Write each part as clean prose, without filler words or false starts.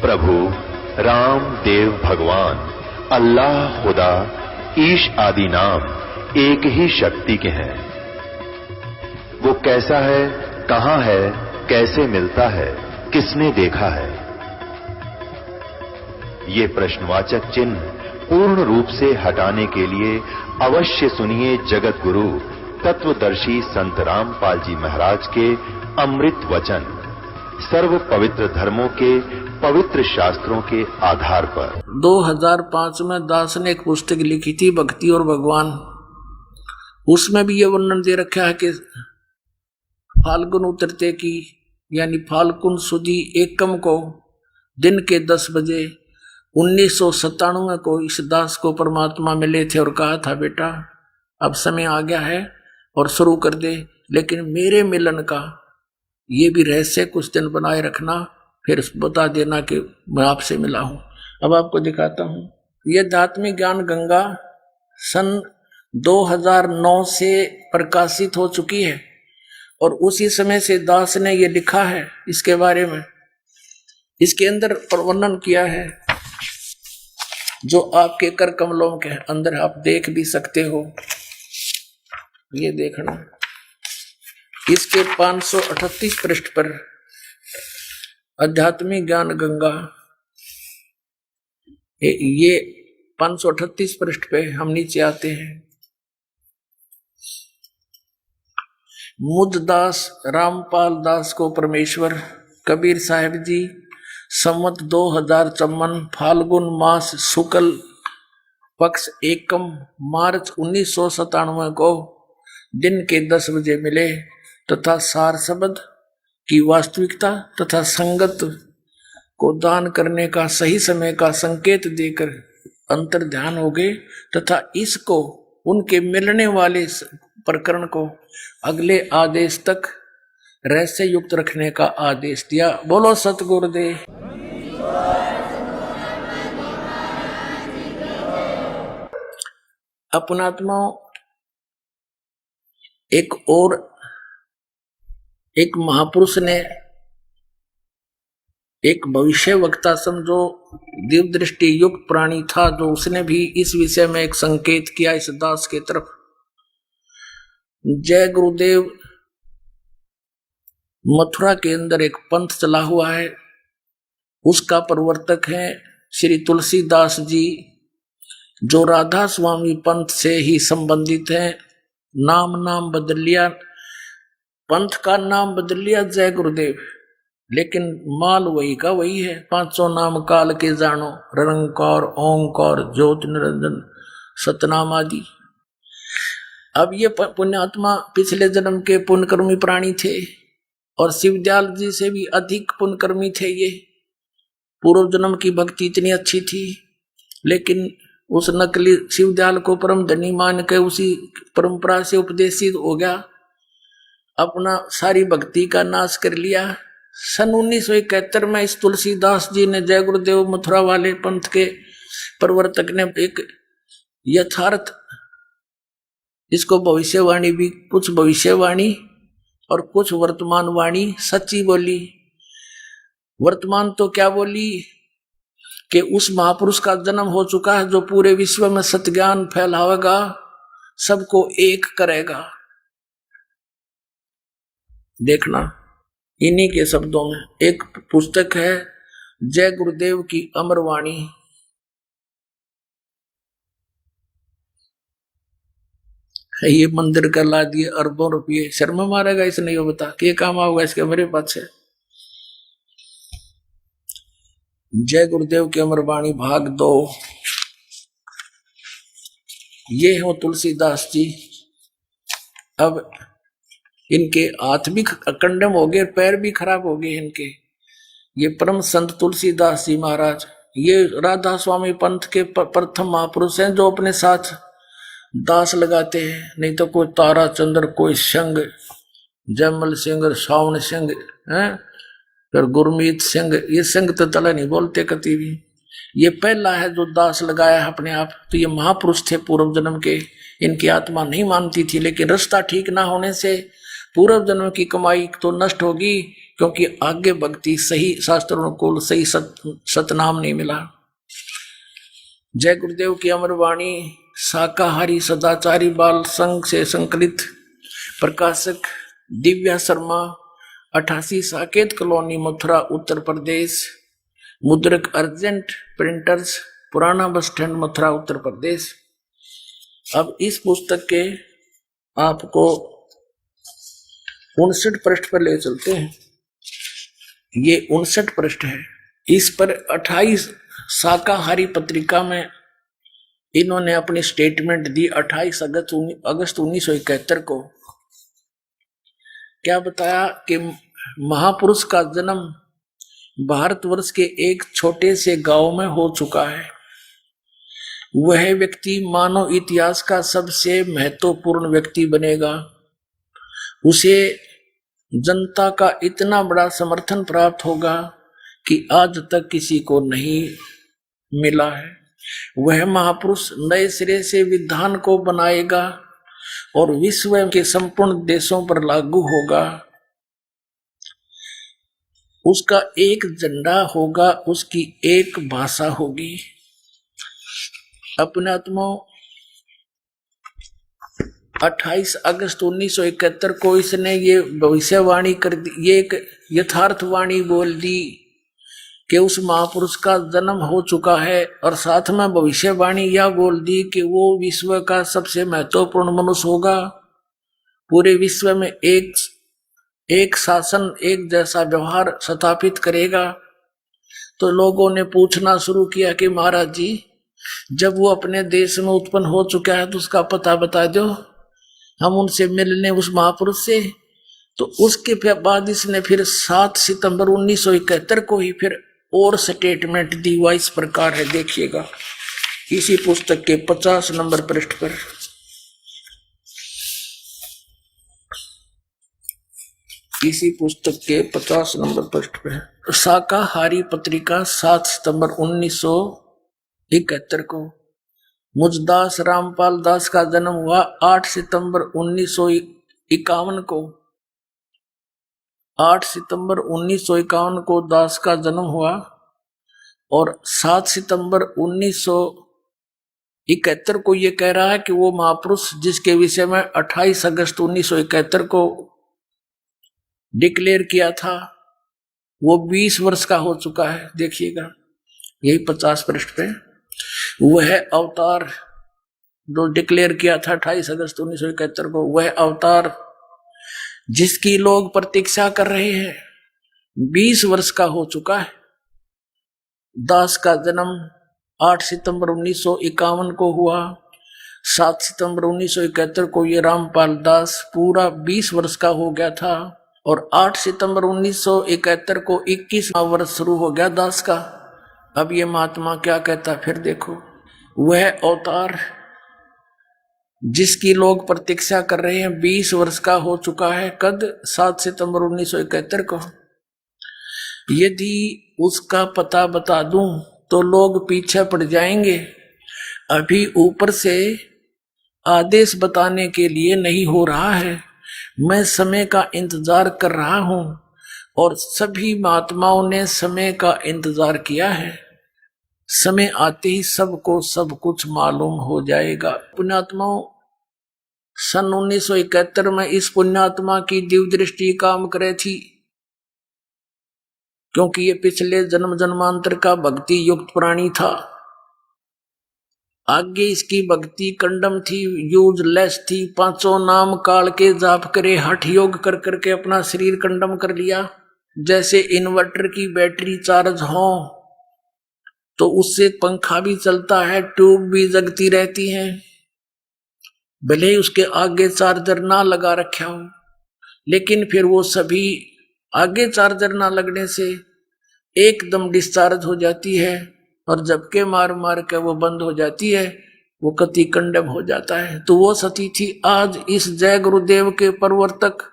प्रभु राम देव भगवान अल्लाह खुदा ईश आदि नाम एक ही शक्ति के हैं। वो कैसा है, कहां है, कैसे मिलता है, किसने देखा है? ये प्रश्नवाचक चिन्ह पूर्ण रूप से हटाने के लिए अवश्य सुनिए जगत गुरु तत्वदर्शी संत रामपाल जी महाराज के अमृत वचन, सर्व पवित्र धर्मों के पवित्र शास्त्रों के आधार पर। 2005 में दास ने एक पुस्तक लिखी थी, भक्ति और भगवान। उसमें भी ये वर्णन दे रखा है कि फाल्गुन उतरते की यानी फाल्गुन सुदी एकम को दिन के 10 बजे 1997 को इस दास को परमात्मा मिले थे और कहा था, बेटा अब समय आ गया है और शुरू कर दे, लेकिन मेरे मिलन का ये भी रहस्य कुछ दिन बनाए रखना, फिर बता देना कि मैं आपसे मिला हूं। अब आपको दिखाता हूं। ये आध्यात्मिक ज्ञान गंगा सन 2009 से प्रकाशित हो चुकी है और उसी समय से दास ने ये लिखा है इसके बारे में। इसके अंदर वर्णन किया है जो आपके कर कमलों के अंदर आप देख भी सकते हो। ये देखना, इसके 538 पृष्ठ पर आध्यात्मिक ज्ञान गंगा, ये 538 पृष्ठ पे हम नीचे आते हैं। मुद्दास रामपाल दास को परमेश्वर कबीर साहिब जी संवत 2054 फाल्गुन मास शुक्ल पक्ष एकम मार्च 1997 को दिन के 10 बजे मिले तथा सार शब्द की वास्तविकता तथा संगत को दान करने का सही समय का संकेत देकर अंतर ध्यान हो गए तथा इसको उनके मिलने वाले प्रकरण को अगले आदेश तक रहस्य युक्त रखने का आदेश दिया। बोलो सतगुरुदेव। अपनात्माओं, एक महापुरुष ने, एक भविष्य वक्ता समझो दिव्य दृष्टि युक्त प्राणी था, जो उसने भी इस विषय में एक संकेत किया इस दास के तरफ। जय गुरुदेव मथुरा के अंदर एक पंथ चला हुआ है, उसका प्रवर्तक है श्री तुलसीदास जी, जो राधा स्वामी पंथ से ही संबंधित है। नाम बदल लिया, पंथ का नाम बदल लिया जय गुरुदेव, लेकिन माल वही का वही है। 500 नाम काल के जानो, निरंकार ओंकार ज्योति निरंजन सतनाम आदि। अब ये पुण्यात्मा पिछले जन्म के पुण्यकर्मी प्राणी थे और शिवदयाल जी से भी अधिक पुण्यकर्मी थे। ये पूर्व जन्म की भक्ति इतनी अच्छी थी, लेकिन उस नकली शिवदयाल को परम धनी मान के उसी परंपरा से उपदेशित हो गया, अपना सारी भक्ति का नाश कर लिया। सन 1971 में इस तुलसीदास जी ने, जय गुरुदेव मथुरा वाले पंथ के प्रवर्तक ने, एक यथार्थ, इसको भविष्यवाणी भी, कुछ भविष्यवाणी और कुछ वर्तमान वाणी सच्ची बोली। वर्तमान तो क्या बोली कि उस महापुरुष का जन्म हो चुका है जो पूरे विश्व में सत्ज्ञान फैलावेगा, सबको एक करेगा। देखना इन्हीं के शब्दों में एक पुस्तक है जय गुरुदेव की अमरवाणी। ये मंदिर का ला दिए अरबों रुपये, शर्मा मारेगा इसने, ये बता कि काम आओगे इसके मेरे पास है। जय गुरुदेव की अमरवाणी भाग 2। ये हो तुलसीदास जी। अब इनके हाथ भी कंडम हो गए, पैर भी खराब हो गए इनके। ये परम संत तुलसीदास जी महाराज, ये राधा स्वामी पंथ के प्रथम महापुरुष हैं, जो अपने साथ दास लगाते हैं, नहीं तो कोई तारा चंद्र, कोई संग, जयमल सिंह, सावन सिंह है, फिर गुरमीत सिंह, ये सिंह तो तला नहीं बोलते कभी भी। ये पहला है जो दास लगाया है अपने आप। तो ये महापुरुष थे पूर्व जन्म के, इनकी आत्मा नहीं मानती थी, लेकिन रास्ता ठीक ना होने से पूर्व जन्म की कमाई तो नष्ट होगी, क्योंकि आगे भक्ति सही शास्त्रानुकूल सही सतनाम नहीं मिला। जय गुरुदेव की अमरवाणी शाकाहारी सदाचारी बाल संघ से संकलित, प्रकाशक दिव्या शर्मा, 88 साकेत कॉलोनी, मथुरा, उत्तर प्रदेश। मुद्रक अर्जेंट प्रिंटर्स, पुराना बस स्टैंड, मथुरा, उत्तर प्रदेश। अब इस पुस्तक के आपको 59 पृष्ठ पर ले चलते हैं। ये 59 पृष्ठ है। इस पर 28 शाकाहारी पत्रिका में इन्होंने अपनी स्टेटमेंट दी 28 अगस्त 1971 को। क्या बताया कि महापुरुष का जन्म भारतवर्ष के एक छोटे से गांव में हो चुका है। वह व्यक्ति मानव इतिहास का सबसे महत्वपूर्ण व्यक्ति बनेगा। उसे जनता का इतना बड़ा समर्थन प्राप्त होगा कि आज तक किसी को नहीं मिला है। वह महापुरुष नए सिरे से विधान को बनाएगा और विश्व के संपूर्ण देशों पर लागू होगा। उसका एक झंडा होगा, उसकी एक भाषा होगी। अपने आत्मा 28 अगस्त 1971 को इसने ये भविष्यवाणी कर दी, ये एक यथार्थवाणी बोल दी कि उस महापुरुष का जन्म हो चुका है, और साथ में भविष्यवाणी यह बोल दी कि वो विश्व का सबसे महत्वपूर्ण मनुष्य होगा। पूरे विश्व में एक शासन, एक जैसा व्यवहार स्थापित करेगा। तो लोगों ने पूछना शुरू किया कि महाराज जी, जब वो अपने देश में उत्पन्न हो चुका है तो उसका पता बता दो, हम उनसे मिलने उस महापुरुष से। तो उसके बाद इसने फिर 7 सितंबर 1971 को ही फिर और स्टेटमेंट दी। हुआ इस प्रकार है, देखिएगा इसी पुस्तक के 50 नंबर पृष्ठ पर। इसी पुस्तक के 50 नंबर पृष्ठ पर शाकाहारी पत्रिका 7 सितंबर 1971 को। मुझदास रामपाल दास का जन्म हुआ 8 सितंबर 1951 को। 8 सितंबर 1951 को दास का जन्म हुआ, और 7 सितंबर 1971 को ये कह रहा है कि वो महापुरुष जिसके विषय में 28 अगस्त 1971 को डिक्लेयर किया था, वो 20 वर्ष का हो चुका है। देखिएगा यही 50 पृष्ठ पे वह अवतार जो डिक्लेयर किया था 28 अगस्त 1971 को, वह अवतार जिसकी लोग प्रतीक्षा कर रहे हैं 20 वर्ष का हो चुका है। दास का जन्म 8 सितंबर 1951 को हुआ। 7 सितंबर 1971 को ये रामपाल दास पूरा 20 वर्ष का हो गया था, और 8 सितंबर 1971 को 21वां वर्ष शुरू हो गया दास का। अब ये महात्मा क्या कहता फिर देखो, वह अवतार जिसकी लोग प्रतीक्षा कर रहे हैं 20 वर्ष का हो चुका है। कद 7 सितंबर 1971 को। यदि उसका पता बता दूं तो लोग पीछे पड़ जाएंगे। अभी ऊपर से आदेश बताने के लिए नहीं हो रहा है। मैं समय का इंतजार कर रहा हूं, और सभी महात्माओं ने समय का इंतजार किया है। समय आते ही सबको सब कुछ मालूम हो जाएगा। पुण्यात्माओं, सन 1971 में इस पुण्यात्मा की दिव्य दृष्टि काम करे थी, क्योंकि ये पिछले जन्म जन्मांतर का भक्ति युक्त प्राणी था। आगे इसकी भक्ति कंडम थी, यूजलेस थी। 5 नाम काल के जाप करे, हठ योग कर करके अपना शरीर कंडम कर लिया। जैसे इन्वर्टर की बैटरी चार्ज हो तो उससे पंखा भी चलता है, ट्यूब भी जगती रहती है, भले ही उसके आगे चार्जर ना लगा रखा हो। लेकिन फिर वो सभी आगे चार्जर ना लगने से एकदम डिस्चार्ज हो जाती है, और झपके मार मार के वो बंद हो जाती है, वो कति कंडम हो जाता है। तो वो सती थी। आज इस जय गुरुदेव के प्रवर्तक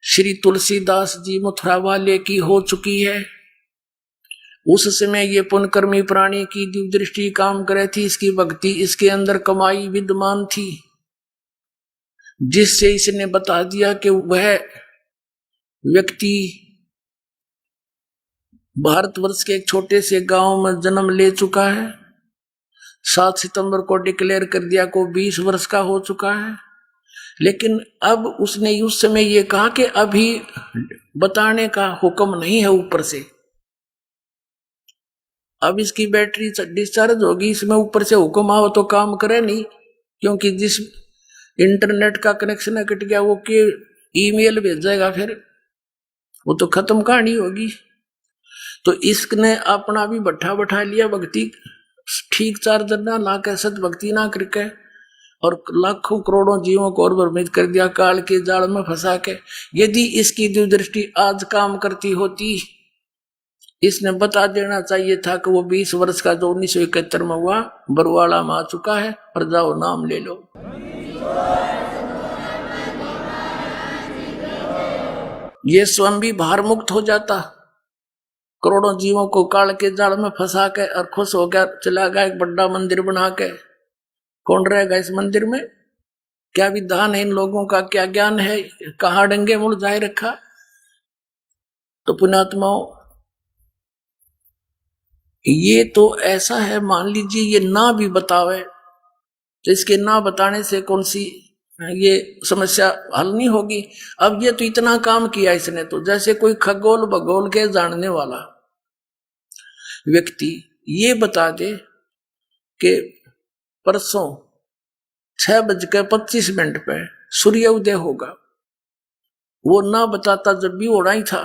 श्री तुलसीदास जी मथुरा वाले की हो चुकी है। उस समय ये पुण्यकर्मी प्राणी की दिव्य दृष्टि काम करे थी, इसकी भक्ति इसके अंदर कमाई विद्यमान थी, जिससे इसने बता दिया कि वह व्यक्ति भारतवर्ष के एक छोटे से गांव में जन्म ले चुका है, 7 सितंबर को डिक्लेयर कर दिया को 20 वर्ष का हो चुका है, लेकिन अब उसने उस समय ये कहा कि अभी बताने का हुक्म नहीं है ऊपर से, अब इसकी बैटरी डिस्चार्ज होगी, इसमें ऊपर से हुक्म आओ तो काम करे नहीं, क्योंकि जिस इंटरनेट का कनेक्शन कट गया वो के ईमेल भेजेगा, फिर वो तो खत्म कहानी होगी। तो इसने अपना भी बैठा लिया भक्ति, ठीक चार्जर ना ला के सत भक्ति ना करके, और लाखों करोड़ों जीवों को और भ्रमित कर दिया, काल के जाल में फंसा के। यदि इसकी दूरदृष्टि आज काम करती होती, इसने बता देना चाहिए था कि वो 20 वर्ष का जो 1971 में हुआ बरवाड़ा में आ चुका है, और जाओ नाम ले लो। ये स्वयं भी भार मुक्त हो जाता, करोड़ों जीवों को काल के जाल में फंसा के, और खुश हो गया, चला गया एक बड़ा मंदिर बना के। कौन रहेगा इस मंदिर में? क्या विधान है इन लोगों का, क्या ज्ञान है, कहाँ डंगे मुड़ जाए रखा। तो पुण्यात्माओं, ये तो ऐसा है, मान लीजिए ये ना भी बतावे, तो इसके ना बताने से कौन सी ये समस्या हल नहीं होगी। अब ये तो इतना काम किया इसने, तो जैसे कोई खगोल भगोल के जानने वाला व्यक्ति ये बता दे कि परसों 6:25 पे सूर्य उदय होगा, वो ना बताता जब भी होना ही था,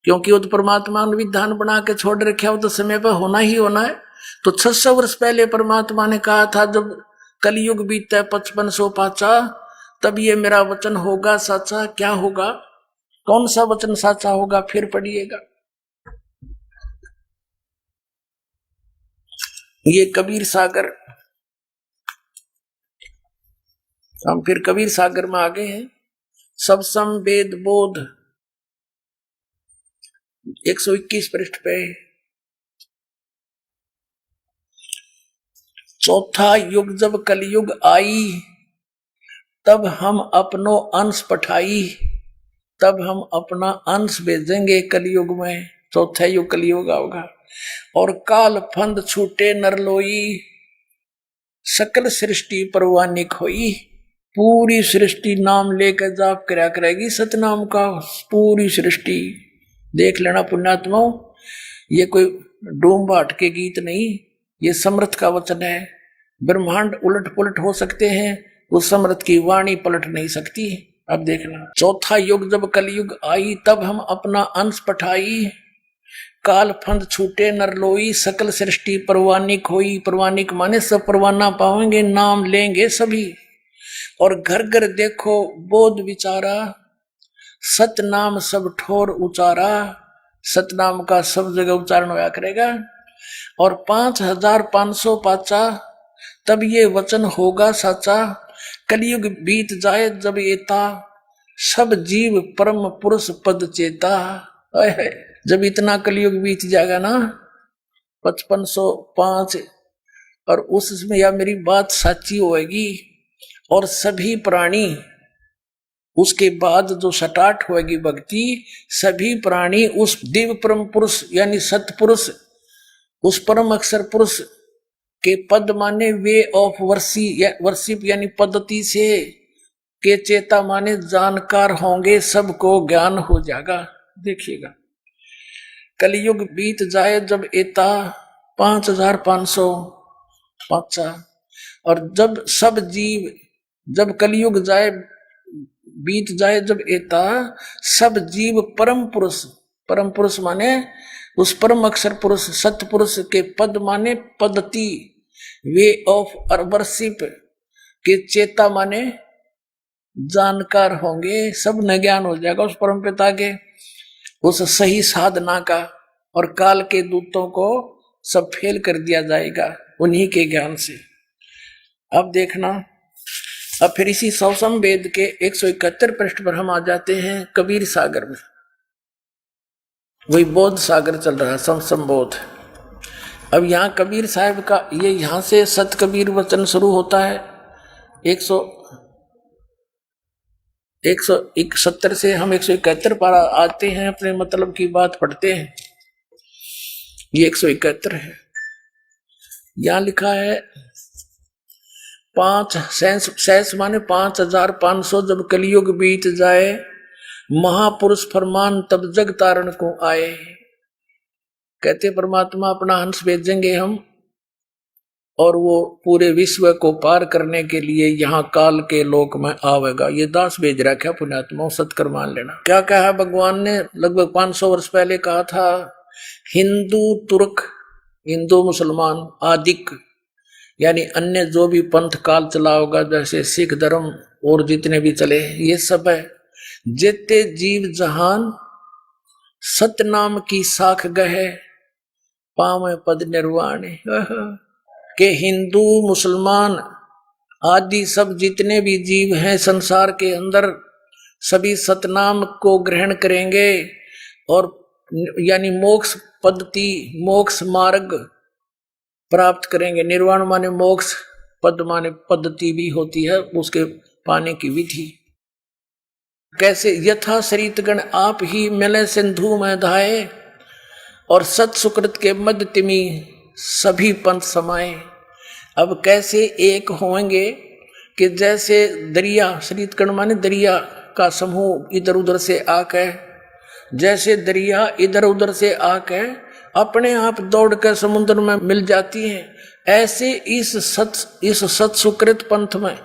क्योंकि वो तो परमात्मा ने विधान बना के छोड़ रखा, वो तो समय पर होना ही होना है। तो 600 वर्ष पहले परमात्मा ने कहा था, जब कलयुग बीते 5500 पाचा, तब ये मेरा वचन होगा साचा। क्या होगा, कौन सा वचन साचा होगा, फिर पढ़िएगा। ये कबीर सागर, हम फिर कबीर सागर में आ गए हैं। सब सम वेद बोध 121 पृष्ठ पे, चौथा युग जब कलयुग आई, तब हम अपनो अंश पठाई, तब हम अपना अंश भेजेंगे कलयुग में। चौथा युग कलयुग होगा। और काल फंद छूटे नरलोई, सकल सृष्टि परवानिक होई। पूरी सृष्टि नाम लेकर जाप करया करेगी सतनाम का, पूरी सृष्टि। देख लेना पुण्यात्माओं, ये कोई डूम बाट के गीत नहीं, ये समर्थ का वचन है। ब्रह्मांड उलट पुलट हो सकते हैं, उस समर्थ की वाणी पलट नहीं सकती। अब देखना, चौथा युग जब कलयुग आई, तब हम अपना अंश पठाई, काल फंद छूटे नरलोई, सकल सृष्टि परवानिक होई। परवानिक माने सब परवाना पावेंगे, नाम लेंगे सभी। और घर घर देखो बोध विचारा, सतनाम सब ठोर उचारा। सतनाम का सब जगह उच्चारण होया करेगा। और 5500 पाचा, तब ये वचन होगा साचा। कलयुग बीत जाए जब एता, सब जीव परम पुरुष पद चेता। जब इतना कलयुग बीत जाएगा ना, 5505, और उसमें या मेरी बात साची होएगी, और सभी प्राणी उसके बाद जो स्टार्ट होएगी भक्ति, सभी प्राणी उस दिव्य परम पुरुष यानी सतपुरुष, उस परम अक्षर पुरुष के पद माने वे ऑफ वर्शिप यानी पद्धति से, के चेता माने जानकार होंगे, सबको ज्ञान हो जाएगा। देखिएगा, कलयुग बीत जाए जब एता, 5500 पाचा, और जब सब जीव, जब कलयुग जाए बीत जाए जब एता, सब जीव परम पुरुष माने उस परम अक्षर पुरुष सतपुरुष के पद माने पद्धति, वे ऑफ वर्शिप के चेता माने जानकार होंगे। सब न ज्ञान हो जाएगा उस परम पिता के, उस सही साधना का, और काल के दूतों को सब फेल कर दिया जाएगा उन्हीं के ज्ञान से। अब देखना, अब फिर इसी सौसम वेद के 171 पृष्ठ पर हम आ जाते हैं कबीर सागर में। वही बोध सागर चल रहा है, समसम बोध। अब यहाँ कबीर साहब का ये यहाँ से सत कबीर वचन शुरू होता है। 171 से हम 171 पर आते हैं, अपने मतलब की बात पढ़ते हैं। ये 171 है। यहां लिखा है 5 शेष माने 5500 जब कलयुग बीत जाए, महापुरुष फरमान तब जग तारण को आए। कहते परमात्मा अपना हंस भेजेंगे हम, और वो पूरे विश्व को पार करने के लिए यहाँ काल के लोक में आवेगा। ये दास भेज रखा पुण्यात्मा, सत्कर मान लेना। क्या कहा भगवान ने लगभग 500 वर्ष पहले कहा था, हिंदू तुर्क, हिंदू मुसलमान आदिक यानी अन्य जो भी पंथ काल चला होगा, जैसे सिख धर्म और जितने भी चले, ये सब है। जेते जीव जहान सतनाम की साख गहे, पावे पद निर्वाण। के हिंदू मुसलमान आदि सब जितने भी जीव हैं संसार के अंदर, सभी सतनाम को ग्रहण करेंगे और यानी मोक्ष पद्धति, मोक्ष मार्ग प्राप्त करेंगे। निर्वाण माने मोक्ष, पद माने पद्धति भी होती है, उसके पाने की विधि। कैसे? यथा शरीतगण आप ही मिले सिंधु में धाये, और सत सुकृत के मध्य तिमी सभी पंथ समाये। अब कैसे एक होंगे कि जैसे दरिया, शरीतगण माने दरिया का समूह इधर उधर से आके, जैसे दरिया इधर उधर से आके अपने आप दौड़ कर समुद्र में मिल जाती हैं, ऐसे इस सत सुकृत पंथ में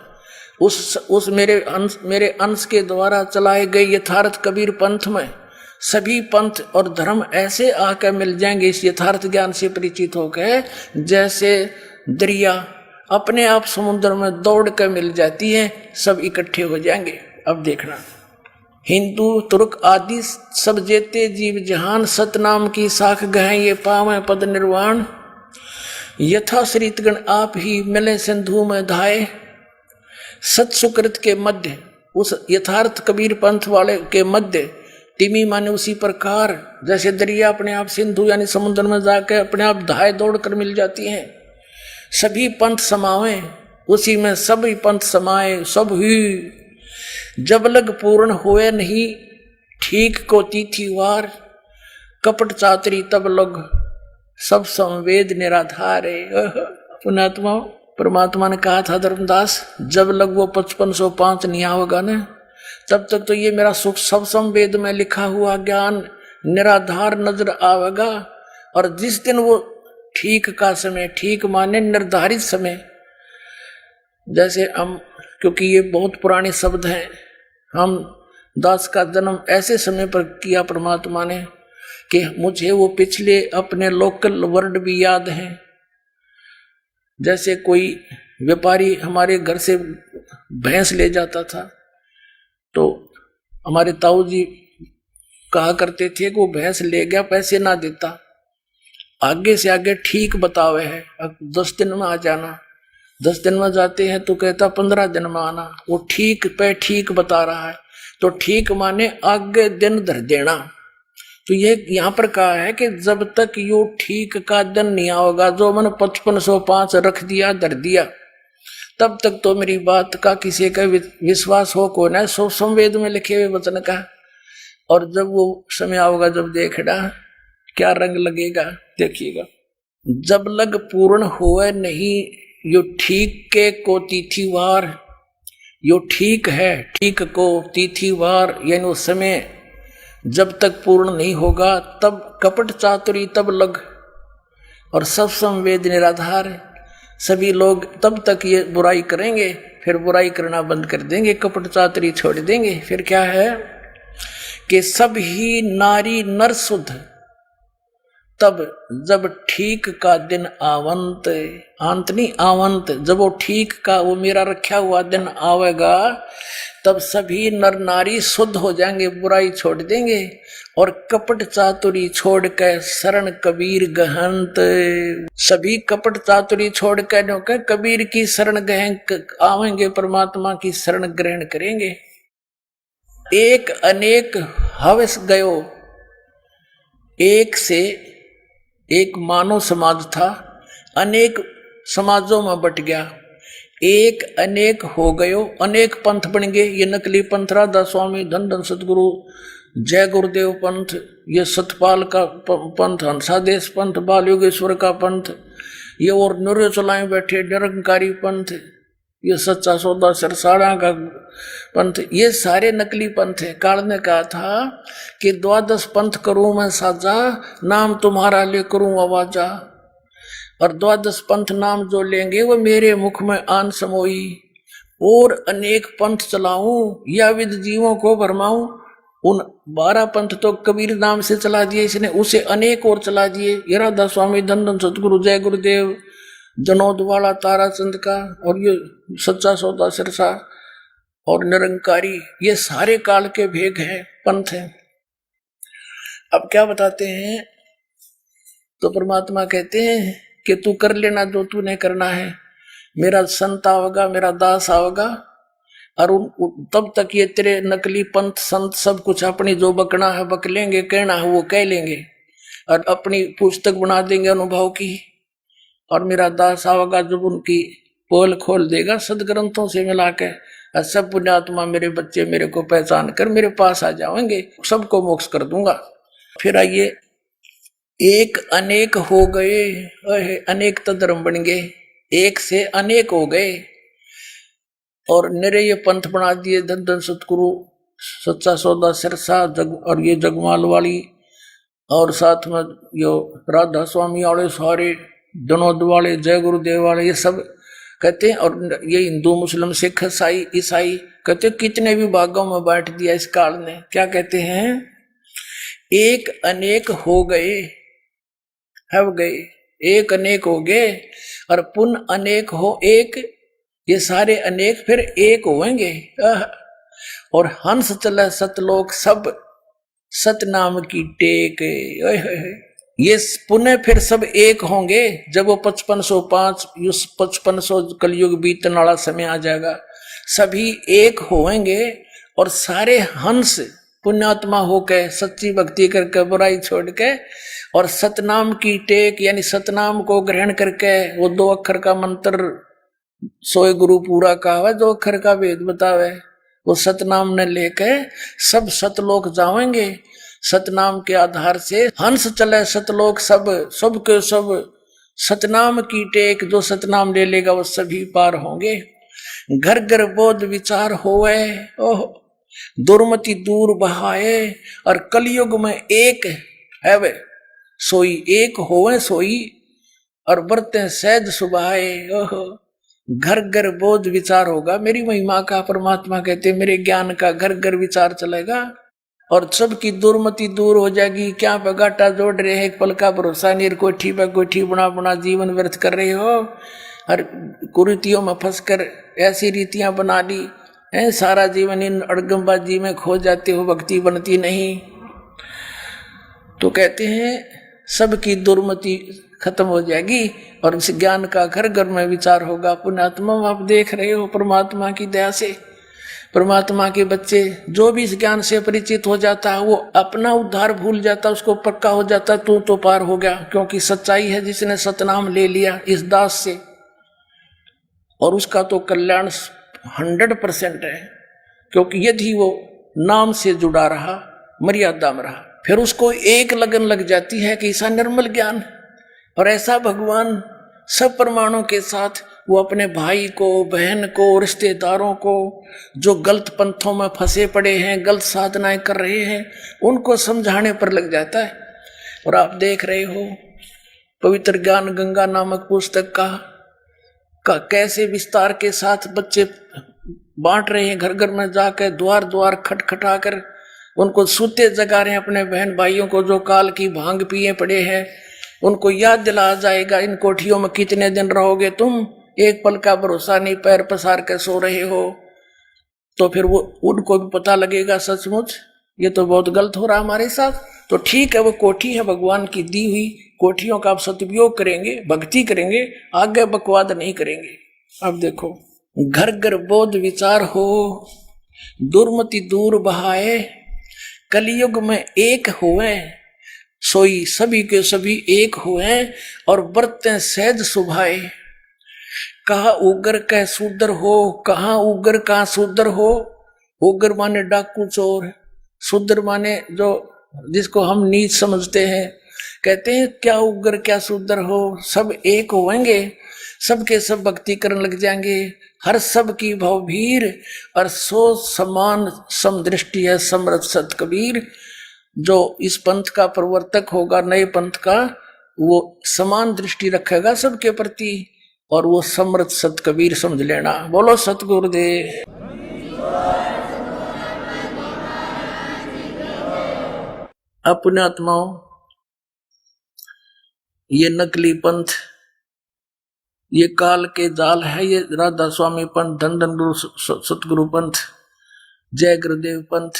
उस मेरे अंश के द्वारा चलाए गए यथार्थ कबीर पंथ में सभी पंथ और धर्म ऐसे आकर मिल जाएंगे इस यथार्थ ज्ञान से परिचित होकर, जैसे दरिया अपने आप समुद्र में दौड़ कर मिल जाती है, सब इकट्ठे हो जाएंगे। अब देखना, हिंदू तुर्क आदि सब जेते जीव जहान, सतनाम की साख गहे ये पावे पद निर्वाण। यथा शरीतगण आप ही मिले सिंधु में धाये, सत सुकृत के मध्य, उस यथार्थ कबीर पंथ वाले के मध्य, तिमी माने उसी प्रकार जैसे दरिया अपने आप सिंधु यानी समुद्र में जाकर अपने आप धाये दौड़ कर मिल जाती हैं, सभी पंथ समावे उसी में, सभी पंथ समाए सब ही। जब लग पूर्ण हुए नहीं ठीक को तिथिवार, कपट चातरी तब लग सब संवेद निराधार। पुण्यात्मा परमात्मा ने कहा था धर्मदास, जब लग वो 5505 नहीं होगा ना, तब तक तो ये मेरा सुख सब संवेद में लिखा हुआ ज्ञान निराधार नजर आवेगा। और जिस दिन वो ठीक का समय, ठीक माने निर्धारित समय, जैसे हम, क्योंकि ये बहुत पुराने शब्द हैं, हम दास का जन्म ऐसे समय पर किया परमात्मा ने कि मुझे वो पिछले अपने लोकल वर्ड भी याद हैं। जैसे कोई व्यापारी हमारे घर से भैंस ले जाता था, तो हमारे ताऊ जी कहा करते थे कि वो भैंस ले गया, पैसे ना देता, आगे से आगे ठीक बतावे है, अब 10 दिन में आ जाना। 10 दिन में जाते हैं तो कहता 15 दिन में आना। वो ठीक पे ठीक बता रहा है, तो ठीक माने आगे दिन धर देना। तो ये यहाँ पर कहा है कि जब तक यो ठीक का दिन नहीं आओगा, जो मैंने 5505 रख दिया धर दिया, तब तक तो मेरी बात का किसी का विश्वास हो को ना, सो संवेद में लिखे हुए वचन का। और जब वो समय आओगा, जब देखना क्या रंग लगेगा, देखिएगा। जब लग पूर्ण हुए नहीं यो ठीक के को तिथिवार, यो ठीक है, ठीक को तिथिवार यानी उस समय जब तक पूर्ण नहीं होगा, तब कपट चातुरी तब लग, और सब संवेद निराधार। सभी लोग तब तक ये बुराई करेंगे, फिर बुराई करना बंद कर देंगे, कपट चातुरी छोड़ देंगे। फिर क्या है कि सब ही नारी नर शुद्ध, तब जब ठीक का दिन आवंत, अंत नहीं आवंत, जब वो ठीक का वो मेरा रखा हुआ दिन आवेगा, तब सभी नर नारी शुद्ध हो जाएंगे, बुराई छोड़ देंगे, और कपट चातुरी छोड़ कर शरण कबीर गहंत, सभी कपट चातुरी छोड़ कर कबीर की शरण गहन आवेंगे, परमात्मा की शरण ग्रहण करेंगे। एक अनेक हवस गयो, एक से एक मानव समाज था, अनेक समाजों में बट गया। एक अनेक हो गयो, अनेक पंथ बन गए। ये नकली पंथ राधा स्वामी, धन धन सतगुरु, जय गुरुदेव पंथ, ये सतपाल का पंथ, हंसादेश पंथ, बाल योगेश्वर का पंथ, ये और नूरे चलाए बैठे निरंकारी पंथ, ये सच्चा सौदा सरसाड़ा का पंथ, ये सारे नकली पंथ है। काल ने कहा था कि 12 पंथ करूं मैं साजा, नाम तुम्हारा ले करूं आवाजा। और 12 पंथ नाम जो लेंगे वो मेरे मुख में आन समोई। और अनेक पंथ चलाऊं या विद जीवों को भरमाऊं। उन 12 पंथ तो कबीर नाम से चला दिए इसने, उसे अनेक और चला दिए। ये राधा स्वामी, धन धन सतगुरु, जय गुरुदेव, जनोद वाला ताराचंद का, और ये सच्चा सौदा सिरसा और निरंकारी, ये सारे काल के भेग हैं, पंथ हैं। अब क्या बताते हैं, तो परमात्मा कहते हैं कि तू कर लेना जो तूने करना है, मेरा संत आओगा, मेरा दास आओगा, और तब तक ये तेरे नकली पंथ संत सब कुछ अपनी जो बकना है बक लेंगे, कहना है वो कह लेंगे, और अपनी पुस्तक बना देंगे अनुभव की। और मेरा दास आओगा जब उनकी पोल खोल देगा सदग्रंथों से मिला के, और सब पुण्यात्मा मेरे बच्चे मेरे को पहचान कर मेरे पास आ जाएंगे, सबको मोक्ष कर दूंगा। फिर आइए, एक अनेक हो गए, अनेक तो धर्म बन गए, एक से अनेक हो गए, और निरे ये पंथ बना दिए, धन धन सतगुरु, सच्चा सौदा सिरसा, और ये जगमाल वाली, और साथ में यो राधा स्वामी वाले सारे, जनोद वाले, जय गुरुदेव वाले, ये सब कहते हैं। और ये हिंदू मुस्लिम सिख ईसाई कहते कितने भी भागों में बांट दिया इस काल ने। क्या कहते हैं, एक अनेक हो गए, हव गए, एक अनेक हो गए, और पुन अनेक हो एक, ये सारे अनेक फिर एक होंगे। और हंस चले सतलोक सब, सतनाम की टेक, ये पुनः फिर सब एक होंगे जब वो 5505 5500 कलयुग बीतने वाला समय आ जाएगा, सभी एक होंगे, और सारे हंस पुण्यात्मा होकर सच्ची भक्ति करके बुराई छोड़ के, और सतनाम की टेक यानी सतनाम को ग्रहण करके, वो 2 अक्षर का मंत्र सोए गुरु पूरा कहावे, 2 अक्षर का वेद बतावे, वो सतनाम ने लेके सब सतलोक जाएंगे। सतनाम के आधार से हंस चले सतलोक सब, सब के सब सतनाम की टेक, जो सतनाम ले लेगा वो सभी पार होंगे। घर घर बोध विचार होवे, ओह दुर्मति दूर बहाए, और कलयुग में एक है वे सोई, एक होवे सोई, और बरते सहज सुभाए। ओह घर घर बोध विचार होगा, मेरी महिमा का, परमात्मा कहते मेरे ज्ञान का घर घर विचार चलेगा, और सबकी दुर्मति दूर हो जाएगी। क्या पे गाटा जोड़ रहे हैं, एक पल का भरोसा नहीं, कोठी पे कोठी बुना बुना जीवन व्यर्थ कर रहे हो, और कुरीतियों में फंसकर ऐसी रीतियां बना ली है, सारा जीवन इन अड़गमबाजी में खो जाते हो, भक्ति बनती नहीं। तो कहते हैं सबकी दुर्मति खत्म हो जाएगी, और इस ज्ञान का घर घर में विचार होगा। पुण्यात्मा आप देख रहे हो, परमात्मा की दया से परमात्मा के बच्चे जो भी इस ज्ञान से परिचित हो जाता है, वो अपना उद्धार भूल जाता, उसको पक्का हो जाता तू तो पार हो गया, क्योंकि सच्चाई है जिसने सतनाम ले लिया इस दास से, और उसका तो कल्याण 100% है, क्योंकि यदि वो नाम से जुड़ा रहा, मर्यादा में रहा, फिर उसको एक लगन लग जाती है कि ऐसा निर्मल ज्ञान, और ऐसा भगवान सब प्रमाणों के साथ वो अपने भाई को, बहन को, रिश्तेदारों को, जो गलत पंथों में फंसे पड़े हैं, गलत साधनाएं कर रहे हैं, उनको समझाने पर लग जाता है। और आप देख रहे हो पवित्र ज्ञान गंगा नामक पुस्तक का कैसे विस्तार के साथ बच्चे बांट रहे हैं, घर घर में जाकर द्वार द्वार खटखटा कर उनको सूते जगा रहे हैं, अपने बहन भाइयों को जो काल की भांग पिए पड़े हैं, उनको याद दिला जाएगा इन कोठियों में कितने दिन रहोगे तुम, एक पल का भरोसा नहीं, पैर पसार कर सो रहे हो। तो फिर वो उनको भी पता लगेगा सचमुच ये तो बहुत गलत हो रहा हमारे साथ। तो ठीक है, वो कोठी है भगवान की दी हुई, कोठियों का आप सदुपयोग करेंगे, भक्ति करेंगे, आगे बकवाद नहीं करेंगे। अब देखो, घर घर बोध विचार हो, दुर्मति दूर बहाए, कलयुग में एक हुए सोई, सभी के सभी एक हुए, और बरते सहज सुभाए। कहा उग्र कह शूद्र हो, कहा उग्र कहा शूद्र हो। उग्र माने डाकू चोर, शूद्र माने जो जिसको हम नीच समझते हैं। कहते हैं क्या उग्र क्या शूद्र हो, सब एक होंगे, सबके सब भक्ति करने लग जाएंगे। हर सब की भवभीर और सो समान समदृष्टि है समरथ सत कबीर। जो इस पंथ का प्रवर्तक होगा, नए पंथ का, वो समान दृष्टि रखेगा सबके प्रति, और वो समर्थ सत कबीर समझ लेना। बोलो सतगुरुदेव। अपने आत्माओं, ये नकली पंथ, ये काल के जाल है। ये राधा स्वामी पंथ, धन धन गुरु सतगुरु पंथ, जय गुरुदेव पंथ,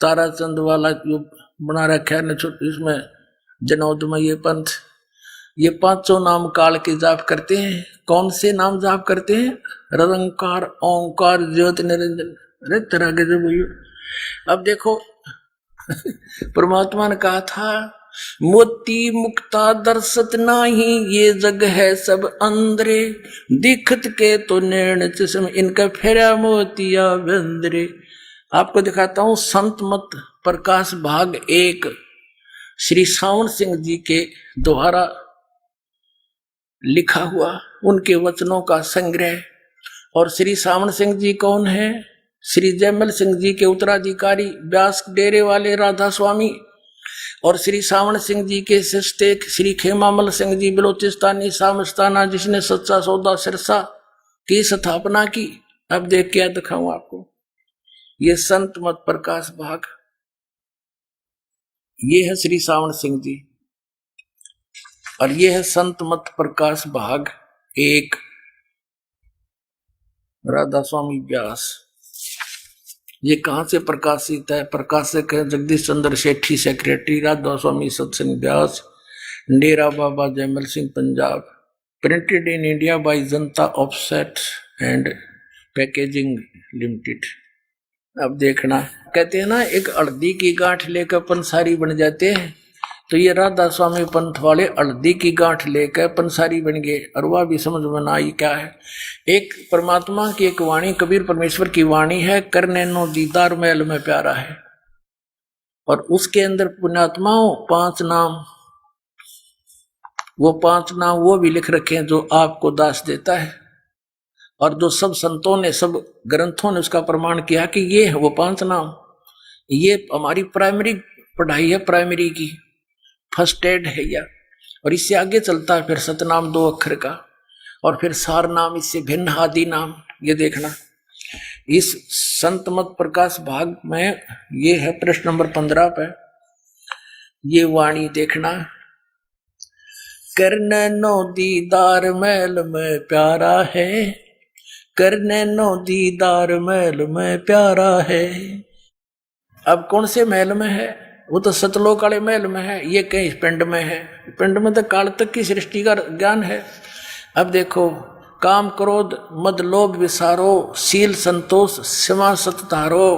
ताराचंद वाला जो बना रखा है इसमें जनौद में ये पंथ, ये पांचों नाम काल के जाप करते हैं। कौन से नाम जाप करते हैं? निरंकार, ओंकार, ज्योति, निरंजन। अरे तरह के जो भैया, अब देखो परमात्मा ने कहा था मोती मुक्ता दर्शत नाही, ये जग है सब अंदरे, दिखत के तो नैन चश्म, इनका फेरा मोतिया बंदरे। आपको दिखाता हूं संत मत प्रकाश भाग 1 श्री सावन सिंह जी के द्वारा लिखा हुआ उनके वचनों का संग्रह। और श्री सावन सिंह जी कौन है? श्री जयमल सिंह जी के उत्तराधिकारी, व्यास डेरे वाले राधा स्वामी। और श्री सावन सिंह जी के शिष्य श्री खेमामल सिंह जी बलोचिस्तानी सामस्ताना, जिसने सच्चा सौदा सिरसा की स्थापना की। अब देख क्या दिखाऊं आपको, ये संत मत प्रकाश भाग, ये है श्री सावन सिंह जी, और ये है संत मत प्रकाश भाग 1 राधा स्वामी व्यास। ये कहां से प्रकाशित है? प्रकाशक है Jagdish Chandra Sethi, secretary Radha Swami Satsang Beas, Dera Baba Jaimal Singh, Punjab. Printed in India by Janata offset and packaging limited. अब देखना, कहते हैं ना एक हल्दी की गांठ लेकर पंसारी बन जाते हैं, तो ये राधा स्वामी पंथ वाले हल्दी की गांठ लेकर पंसारी बन गए। और वह भी समझ में आई क्या है। एक परमात्मा की एक वाणी, कबीर परमेश्वर की वाणी है, करने नो दीदार मैल में प्यारा है। और उसके अंदर पुण्यात्माओं 5 नाम, वो 5 नाम वो भी लिख रखे हैं जो आपको दास देता है, और जो सब संतों ने, सब ग्रंथों ने उसका प्रमाण किया कि ये है वो 5 नाम। ये हमारी प्राइमरी पढ़ाई है, प्राइमरी की फर्स्ट एड है यह। और इससे आगे चलता है फिर सतनाम 2 अक्षर का, और फिर सार नाम, इससे भिन्न आदि नाम। ये देखना इस संत मत प्रकाश भाग में, ये है प्रश्न नंबर 15 पे, ये वाणी देखना। करने नो दीदार मैल में प्यारा है, करने नो दीदार मैल में प्यारा है। अब कौन से महल में है? वो तो सतलोक वाले महल में है। ये कहीं पिंड में है, पिंड में तो काल तक की सृष्टि का ज्ञान है। अब देखो, काम क्रोध मद लोभ विसारो, शील संतोष क्षमा सत धारो,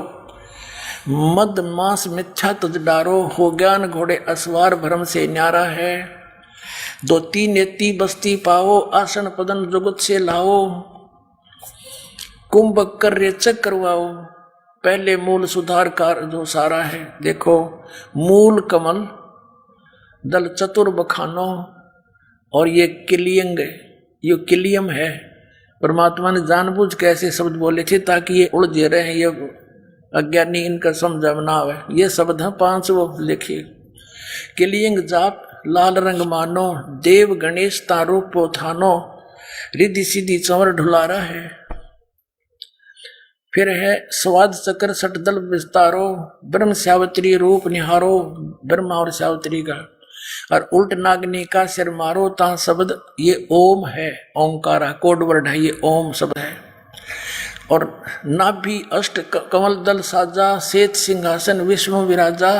मद मांस मिथ्या तुझ डारो, हो ज्ञान घोड़े असवार भरम से न्यारा है। 2 नेति बस्ती पाओ, आसन पदन जुगत से लाओ, कुंभ कर रेचक करवाओ, पहले मूल सुधार कार जो सारा है। देखो, मूल कमल दल चतुर बखानो, और ये किलियंग, ये किलियम है। परमात्मा ने जानबूझ के ऐसे शब्द बोले थे ताकि ये उलझे रहे, ये अज्ञानी इनका समझ में ना आवे। ये शब्द है 5 वो लिखिए। किलियंग जाप लाल रंग मानो, देव गणेश तारो पोथानो, रिद्धि सिद्धि चंवर ढुलारा है। फिर है स्वाद चक्र सटदल विस्तारो, ब्रह्म सावित्री रूप निहारो, ब्रह्मा और सावित्री का। और उल्ट नागनी का सिर मारो ता शब्द, ये ओम है, ओंकारा कोड वर्ड है, ये ओम शब्द है। और नाभि अष्ट कमल दल साजा, श्वेत सिंहासन विष्णु विराजा,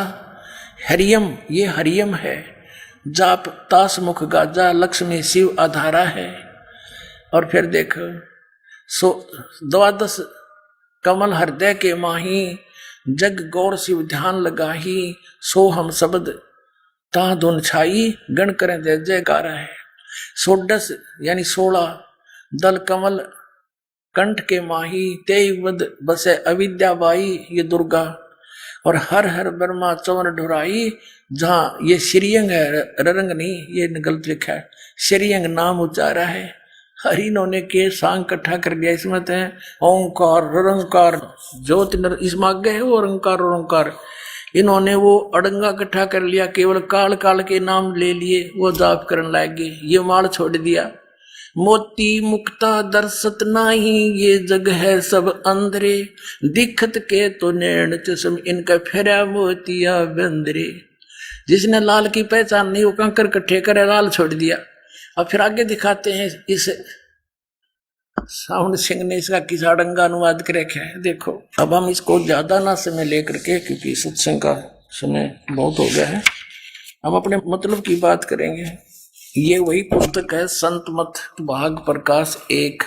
हरियम ये हरियम है। जाप तास मुख गाजा, लक्ष्मी शिव आधारा है। और फिर देखो, 12 कमल हृदय के माही, जग गौर शिव ध्यान लगाही, सो हम शब्द ता धुन छाई, गण करें जय जयकार है। 16 यानी 16 दल कमल कंठ के माही तेई वद बसे अविद्या बाई, ये दुर्गा। और हर हर ब्रह्मा चौर ढुराई, जहां ये श्रीअंग है, ररंग नहीं, ये गलत लिखा है, श्रीअंग नाम उच्चारा है। हर इन्होंने के सांग इकट्ठा कर दिया, इसमें तो है ओंकार रंकार ज्योति इसमें आगे है वो ओंकार और ओंकार। इन्होंने वो अड़ंगा इकट्ठा कर लिया, केवल काल काल के नाम ले लिए, वो जाप करने लगे, ये माल छोड़ दिया। मोती मुक्ता दर्शत नाही, ये जग है सब अंधरे, दिखत के तो नैन चश्म इनका फेरा मोतिया बंदरे। जिसने लाल की पहचान नहीं, वो कंकर इकट्ठे करे, लाल छोड़ दिया। अब फिर आगे दिखाते हैं, इस साउंड सिंह ने इसका किस अड़ंगा अनुवाद कर रखा है, देखो। अब हम इसको ज्यादा ना समय लेकर के, क्योंकि सत्संग का समय बहुत हो गया है, हम अपने मतलब की बात करेंगे। ये वही पुस्तक है संत मत भाग प्रकाश 1।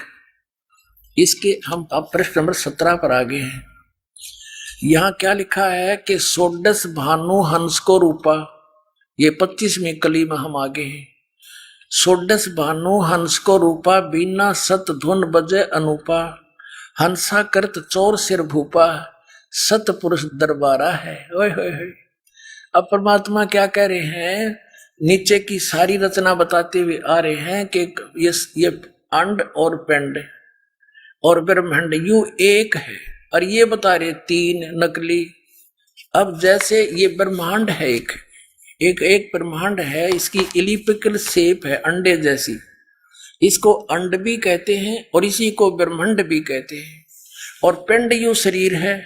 इसके हम अब पृष्ठ नंबर 17 पर आ गए हैं। यहाँ क्या लिखा है कि सोडस भानु हंस को रूपा, ये 25वीं कली में हम आगे हैं। सोडस भानु हंस को रूपा, बिना सत धुन बजे अनूपा, हंसा करत चोर सिर भूपा, सत पुरुष दरबारा है। ओए होए होए। अब परमात्मा क्या कह रहे हैं, नीचे की सारी रचना बताते हुए आ रहे हैं कि ये अंड और पिंड और ब्रह्मांड यू एक है, और ये बता रहे 3 नकली। अब जैसे ये ब्रह्मांड है, एक ब्रह्मांड है, इसकी इलिप्टिकल शेप है अंडे जैसी, इसको अंड भी कहते हैं और इसी को ब्रह्मांड भी कहते हैं। और पिंड यू शरीर है,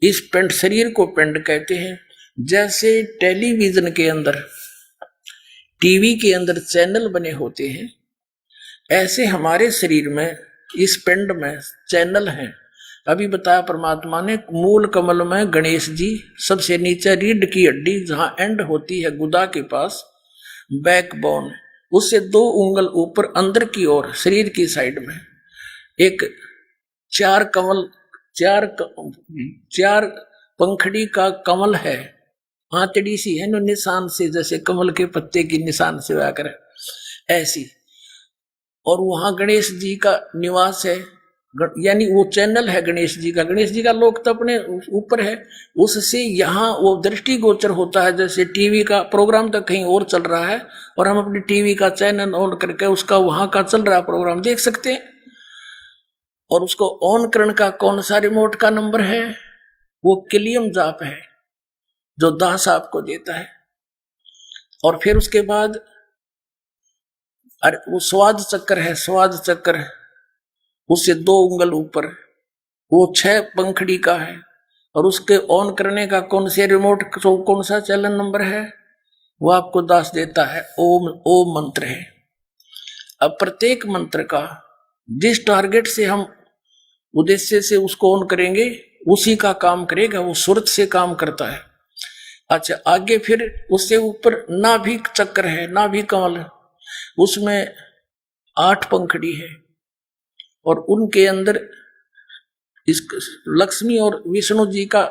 इस पिंड शरीर को पिंड कहते हैं। जैसे टेलीविजन के अंदर, टीवी के अंदर चैनल बने होते हैं, ऐसे हमारे शरीर में इस पिंड में चैनल हैं। अभी बताया परमात्मा ने, मूल कमल में गणेश जी, सबसे नीचे रीढ़ की हड्डी जहां एंड होती है गुदा के पास, बैकबोन, उससे 2 उंगल ऊपर अंदर की ओर शरीर की साइड में एक 4 पंखड़ी का कमल है, आंतड़ी सी है, निशान से, जैसे कमल के पत्ते की निशान से आकर ऐसी। और वहां गणेश जी का निवास है, यानी वो चैनल है गणेश जी का। गणेश जी का लोक तो अपने ऊपर है, उससे यहाँ वो दृष्टिगोचर होता है। जैसे टीवी का प्रोग्राम तो कहीं और चल रहा है और हम अपनी टीवी का चैनल ऑन करके उसका वहां का चल रहा प्रोग्राम देख सकते हैं। और उसको ऑन करने का कौन सा रिमोट का नंबर है, वो किलियम जाप है जो दास आपको देता है। और फिर उसके बाद वो स्वाद चक्र है, स्वाद चक्र उससे 2 उंगल ऊपर, वो 6 पंखड़ी का है। और उसके ऑन करने का कौन से रिमोट, कौन सा चैनल नंबर है, वो आपको दास देता है। ओम ओम मंत्र है। अब प्रत्येक मंत्र का जिस टारगेट से हम उद्देश्य से उसको ऑन करेंगे, उसी का काम करेगा, वो सुरत से काम करता है। अच्छा, आगे फिर उससे ऊपर नाभिक चक्र है, नाभिक कमल, उसमें 8 पंखड़ी है। और उनके अंदर इस लक्ष्मी और विष्णु जी का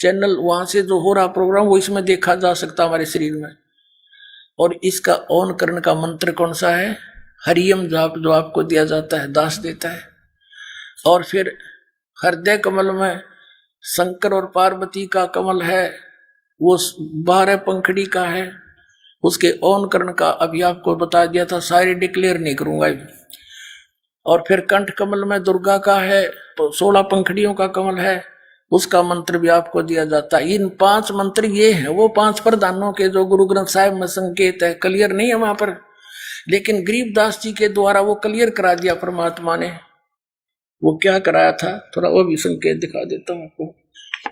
चैनल, वहां से जो हो रहा प्रोग्राम वो इसमें देखा जा सकता हमारे शरीर में। और इसका ऑन करने का मंत्र कौन सा है, हरियम जाप, जो आपको दिया जाता है, दास देता है। और फिर हृदय कमल में शंकर और पार्वती का कमल है, वो 12 पंखड़ी का है। उसके ऑन करने का अभी आपको बता दिया था, सारे डिक्लेयर नहीं करूंगा। और फिर कंठ कमल में दुर्गा का है, 16 पंखड़ियों का कमल है, उसका मंत्र भी आपको दिया जाता है। इन 5 मंत्र ये हैं, वो 5 प्रधानों के जो गुरु ग्रंथ साहिब में संकेत है, क्लियर नहीं है वहां पर, लेकिन गरीबदास जी के द्वारा वो क्लियर करा दिया परमात्मा ने। वो क्या कराया था, थोड़ा वो भी संकेत दिखा देता हूं आपको।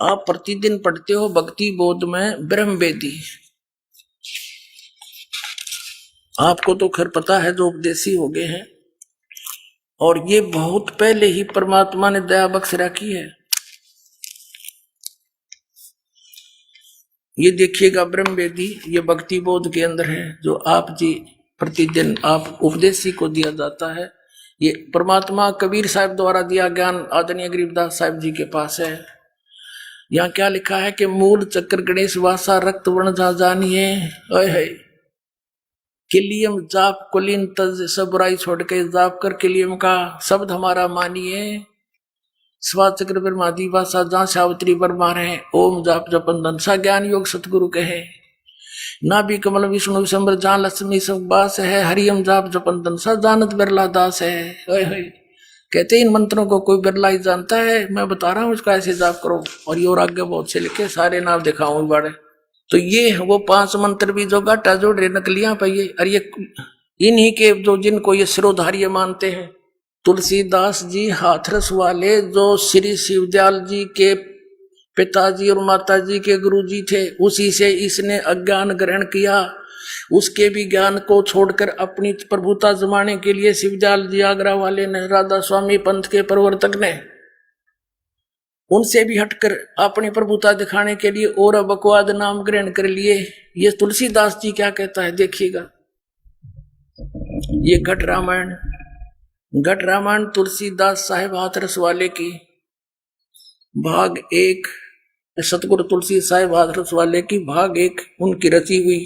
आप प्रतिदिन पढ़ते हो भक्ति बोध में ब्रह्म वेदी, आपको तो खैर पता है जो उपदेशी हो गए हैं। और ये बहुत पहले ही परमात्मा ने दया बख्श रखी है। ये देखिएगा ब्रह्म वेदी, ये भक्ति बोध के अंदर है, जो आप जी प्रतिदिन आप उपदेशी को दिया जाता है। ये परमात्मा कबीर साहब द्वारा दिया ज्ञान आदरणीय गरीबदास साहब जी के पास है। यहाँ क्या लिखा है कि मूल चक्र गणेश वासा रक्त वर्ण जा जानिए। ओए है, किलियम जाप कुलीन तज, सब बुराई छोड़ के जाप कर किलियम का शब्द हमारा मानिए। स्वाद चक्र ब्रह्मादि भाषा जहाँ सावित्री ब्रह्मा रहे, ओम जाप जपन धनसा ज्ञान योग सतगुरु कहे। नाभि कमल विष्णु विशंबर जहाँ लक्ष्मी सब बास है, हरियम जाप जपन धनसा जानत बिरला दास है। कहते इन मंत्रों को कोई बिरला ही जानता है, मैं बता रहा हूँ इसका ऐसे जाप करो। और ये और आगे बहुत से लिखे, सारे नाम दिखाऊं बड़े। तो ये वो 5 मंत्र भी जो गाटा जोड़ रहे नकलियां पे ये, और ये इन्हीं के जो जिनको ये सिरोधार्य मानते हैं। तुलसीदास जी हाथरस वाले जो श्री शिवदयाल जी के पिताजी और माताजी के गुरुजी थे, उसी से इसने अज्ञान ग्रहण किया। उसके भी ज्ञान को छोड़कर अपनी प्रभुता जमाने के लिए शिवदयाल जी आगरा वाले ने, राधा स्वामी पंथ के प्रवर्तक ने, उनसे भी हटकर अपनी प्रभुता दिखाने के लिए और बकवाद नाम ग्रहण कर लिए। ये तुलसीदास जी क्या कहता है देखिएगा। ये घट रामायण तुलसीदास साहेब हाथरस वाले की भाग 1, सतगुरु तुलसी साहेब हाथरस वाले की भाग 1 उनकी रची हुई।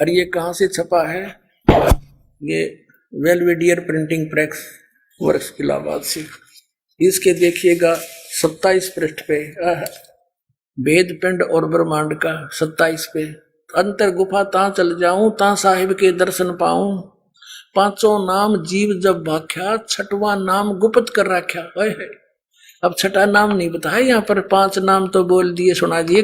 और ये कहां से छपा है? ये वेलवेडियर प्रिंटिंग प्रेस वर्क्स इलाहाबाद से। इसके देखिएगा 27 पृष्ठ पे भेद पिंड और ब्रह्मांड का 27 पे, अंतर गुफा ता चल जाऊं ता साहिब के दर्शन पाऊं, 5 नाम जीव जब भाख्या, 6वां नाम गुप्त कर रखा। अब 6ठा नाम नहीं बताया यहाँ पर, 5 नाम तो बोल दिए सुना दिए।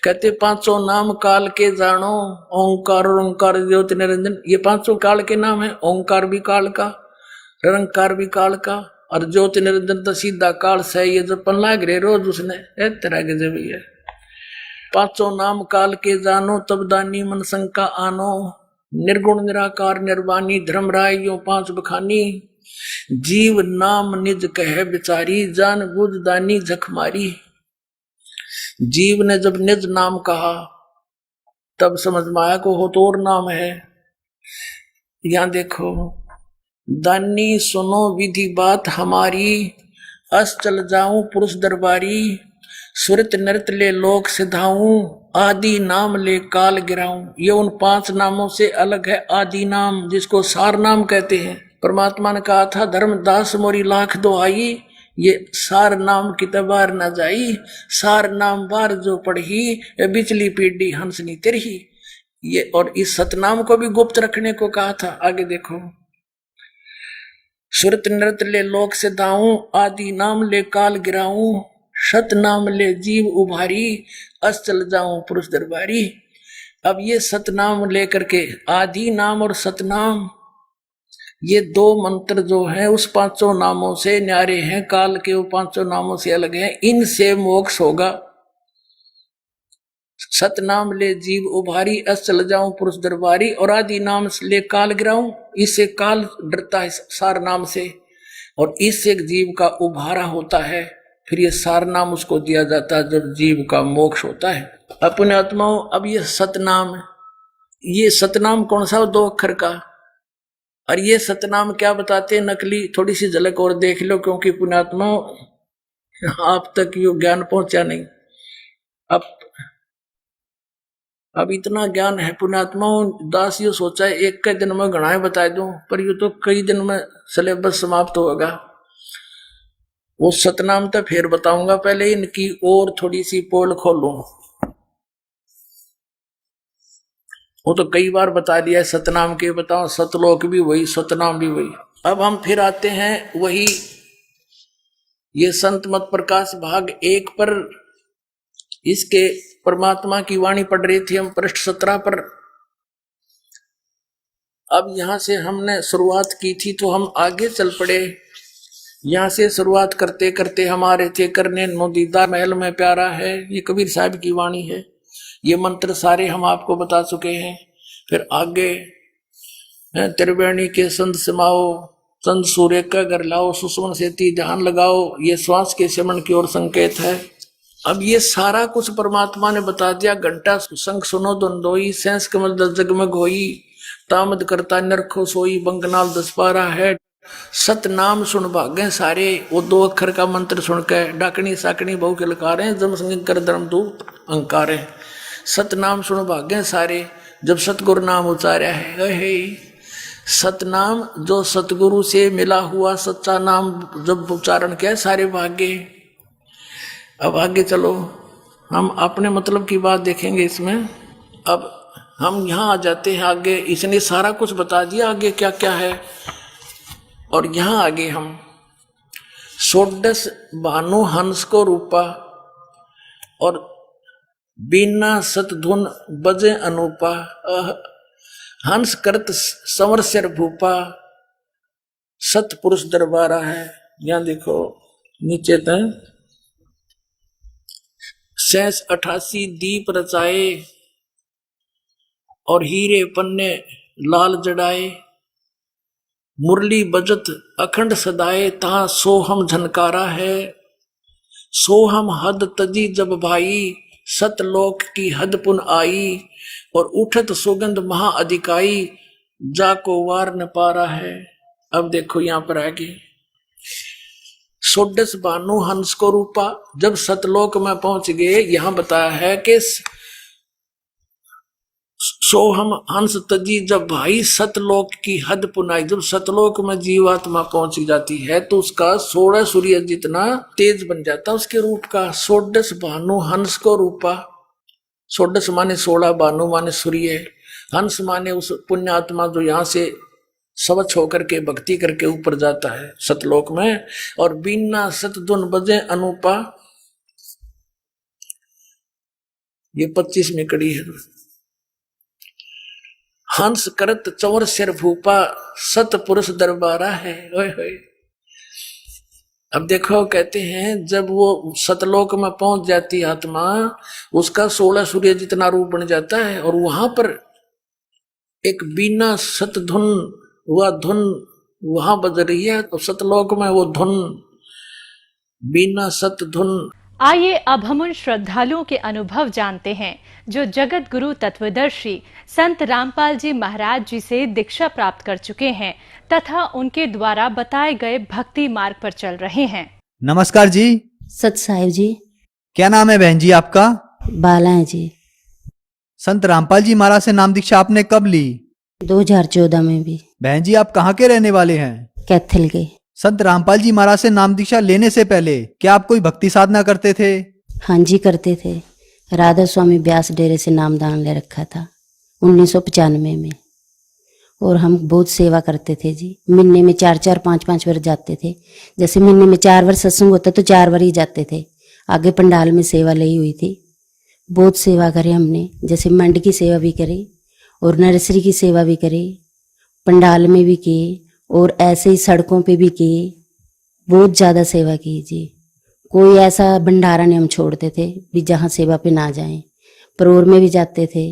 कहते 5 नाम काल के जानो, ओंकार और ओंकार ज्योति निरंजन। ये 5 काल के नाम है। ओंकार भी काल का, निरंकार भी काल का, और ज्योति निरंजन तो सीधा काल से। ये जब पन लाग रहे रोज उसने तरह के जब है 5 नाम काल के जानो, तब दानी मन शंका आनो, निर्गुण निराकार निर्वाणी धर्म राय यो 5 बखानी, जीव नाम निज कह बिचारी, जान बुझ दानी झक मारी। जीव ने जब निज नाम कहा तब समझ में आया को हो तो और नाम है। यहां देखो, दानी सुनो विधि बात हमारी, अस चल जाऊं पुरुष दरबारी, सुरत नृत ले लोक सिधाऊं, आदि नाम ले काल गिराऊं। ये उन 5 नामों से अलग है आदि नाम, जिसको सार नाम कहते हैं। परमात्मा ने कहा था धर्मदास मोरी लाख दुहाई, ये सार नाम की तबार न जाई, सार नाम बार जो पढ़ी, ये बिचली पीढ़ी हंसनी तेरही। ये और इस सतनाम को भी गुप्त रखने को कहा था। आगे देखो, सुरत नृत ले लोक से दाऊं, आदि नाम ले काल गिराऊं, सत नाम ले जीव उभारी, अस चल जाऊं पुरुष दरबारी। अब ये सतनाम लेकर के आदि नाम और सतनाम, ये 2 मंत्र जो हैं उस 5 नामों से न्यारे हैं, काल के वो 5 नामों से अलग हैं। इनसे मोक्ष होगा। सतनाम ले जीव उभारी, अस चल जाऊं पुरुष दरबारी, और आदि नाम ले काल गिराऊं। इससे काल डरता है सार नाम से, और इससे जीव का उभारा होता है। फिर ये सार नाम उसको दिया जाता है जब जीव का मोक्ष होता है। अपने आत्माओं, अब ये सतनाम, ये सतनाम कौन सा? 2 अक्षर का। और ये सतनाम क्या बताते हैं नकली, थोड़ी सी झलक और देख लो, क्योंकि पुण्यात्मा आप तक यो ज्ञान पहुंचा नहीं। अब इतना ज्ञान है पुण्यात्माओं, दास यो सोचा है 1 के दिन में गणाएं बता दूं, पर ये तो कई दिन में सिलेबस समाप्त होगा। वो सतनाम तो फिर बताऊंगा, पहले इनकी और थोड़ी सी पोल खोलूं। वो तो कई बार बता दिया है, सतनाम के बताओ, सतलोक भी वही, सतनाम भी वही। अब हम फिर आते हैं वही, ये संत मत प्रकाश भाग 1 पर, इसके परमात्मा की वाणी पढ़ रही थी हम पृष्ठ 17 पर। अब यहां से हमने शुरुआत की थी तो हम आगे चल पड़े। यहां से शुरुआत करते करते हमारे थे करने नो दीदार महल में प्यारा है, ये कबीर साहब की वाणी है। ये मंत्र सारे हम आपको बता चुके हैं। फिर आगे त्रिवेणी के संत समाओ, चंद सूर्य का घर लाओ, सुषमन सेती ध्यान लगाओ, ये श्वास के शमन की ओर संकेत है। अब ये सारा कुछ परमात्मा ने बता दिया। घंटा संग सुनो द्वंदोई, सेंस कमल दस जगमग होई, तामद करता नरखो सोई, बंगनाल 10 पारा है। सतनाम सुन भागे सारे, वो 2 अक्षर का मंत्र सुनकर डाकनी साकनी बहु के लकारे, जम संग कर धर्म दूत अंकारे। सतनाम सुन भाग्य सारे, जब सतगुरु नाम उचारा है। सतनाम जो सतगुरु से मिला हुआ सच्चा नाम जब उच्चारण किया सारे भाग्य। अब आगे चलो, हम अपने मतलब की बात देखेंगे इसमें। अब हम यहाँ आ जाते हैं आगे, इसने सारा कुछ बता दिया आगे क्या क्या है। और यहाँ आगे हम षोडश भानु हंस को रूपा और बीना सतधुन बजे अनुपा, हंस करत संवर सिर भूपा, सतपुरुष दरबारा है। यहाँ देखो नीचे तक 88 दीप रचाए और हीरे पन्ने लाल जड़ाए, मुरली बजत अखंड सदाए, ता सोहम झनकारा है। सोहम हद तजी जब भाई, सतलोक की हद पुन आई, और उठत सुगंध महा अधिकाई, जाको वार न पारा है। अब देखो यहां पर आगे, षोडश भानु हंस को रूपा, जब सतलोक में पहुंच गए, यहां बताया है कि सोहम हंस तजी जब भाई, सतलोक की हद पुनाई, जब सतलोक में जीवात्मा पहुंच जाती है तो उसका 16 सूर्य जितना तेज बन जाता है उसके रूप का। षोडश भानु हंस को रूपा, षोडश माने 16, भानु माने सूर्य, हंस माने उस पुण्यात्मा जो यहाँ से स्वच्छ होकर के भक्ति करके ऊपर जाता है सतलोक में। और बीना सतधुन बजे अनुपा, ये 25 में कड़ी है। हंस करत चौर सिर भूपा, सतपुरुष दरबारा है। ओए होए। अब देखो कहते हैं जब वो सतलोक में पहुंच जाती आत्मा, उसका 16 सूर्य जितना रूप बन जाता है। और वहां पर एक बीना सतधुन, वह धुन वहां बज रही है, तो सतलोक में वो धुन बीना सतधुन। आइए अब हम उन श्रद्धालुओं के अनुभव जानते हैं जो जगत गुरु तत्वदर्शी संत रामपाल जी महाराज जी से दीक्षा प्राप्त कर चुके हैं तथा उनके द्वारा बताए गए भक्ति मार्ग पर चल रहे हैं। नमस्कार जी। सत साहिब जी। क्या नाम है बहन जी आपका? बाला है जी। संत रामपाल जी महाराज से नाम दीक्षा आपने कब ली? 2014 में भी। बहन जी आप कहाँ के रहने वाले हैं? कैथल के। संत रामपाल जी महाराज से नाम दीक्षा लेने से पहले क्या आप कोई भक्ति साधना करते थे? हाँ जी करते थे। राधा स्वामी व्यास डेरे से नामदान ले रखा था 1995 में, और हम बहुत सेवा करते थे जी। महीने में 4-4, 5-5 बार जाते थे। जैसे महीने में 4 बार सत्संग होता तो 4 बार ही जाते थे। आगे पंडाल में सेवा ली हुई थी, बहुत सेवा करी हमने। जैसे मंड की सेवा भी करी और नर्सरी की सेवा भी करी, पंडाल में भी की और ऐसे ही सड़कों पे भी की। बहुत ज़्यादा सेवा की जी। कोई ऐसा भंडारा नहीं हम छोड़ते थे भी जहाँ सेवा पे ना जाएं। परोर में भी जाते थे,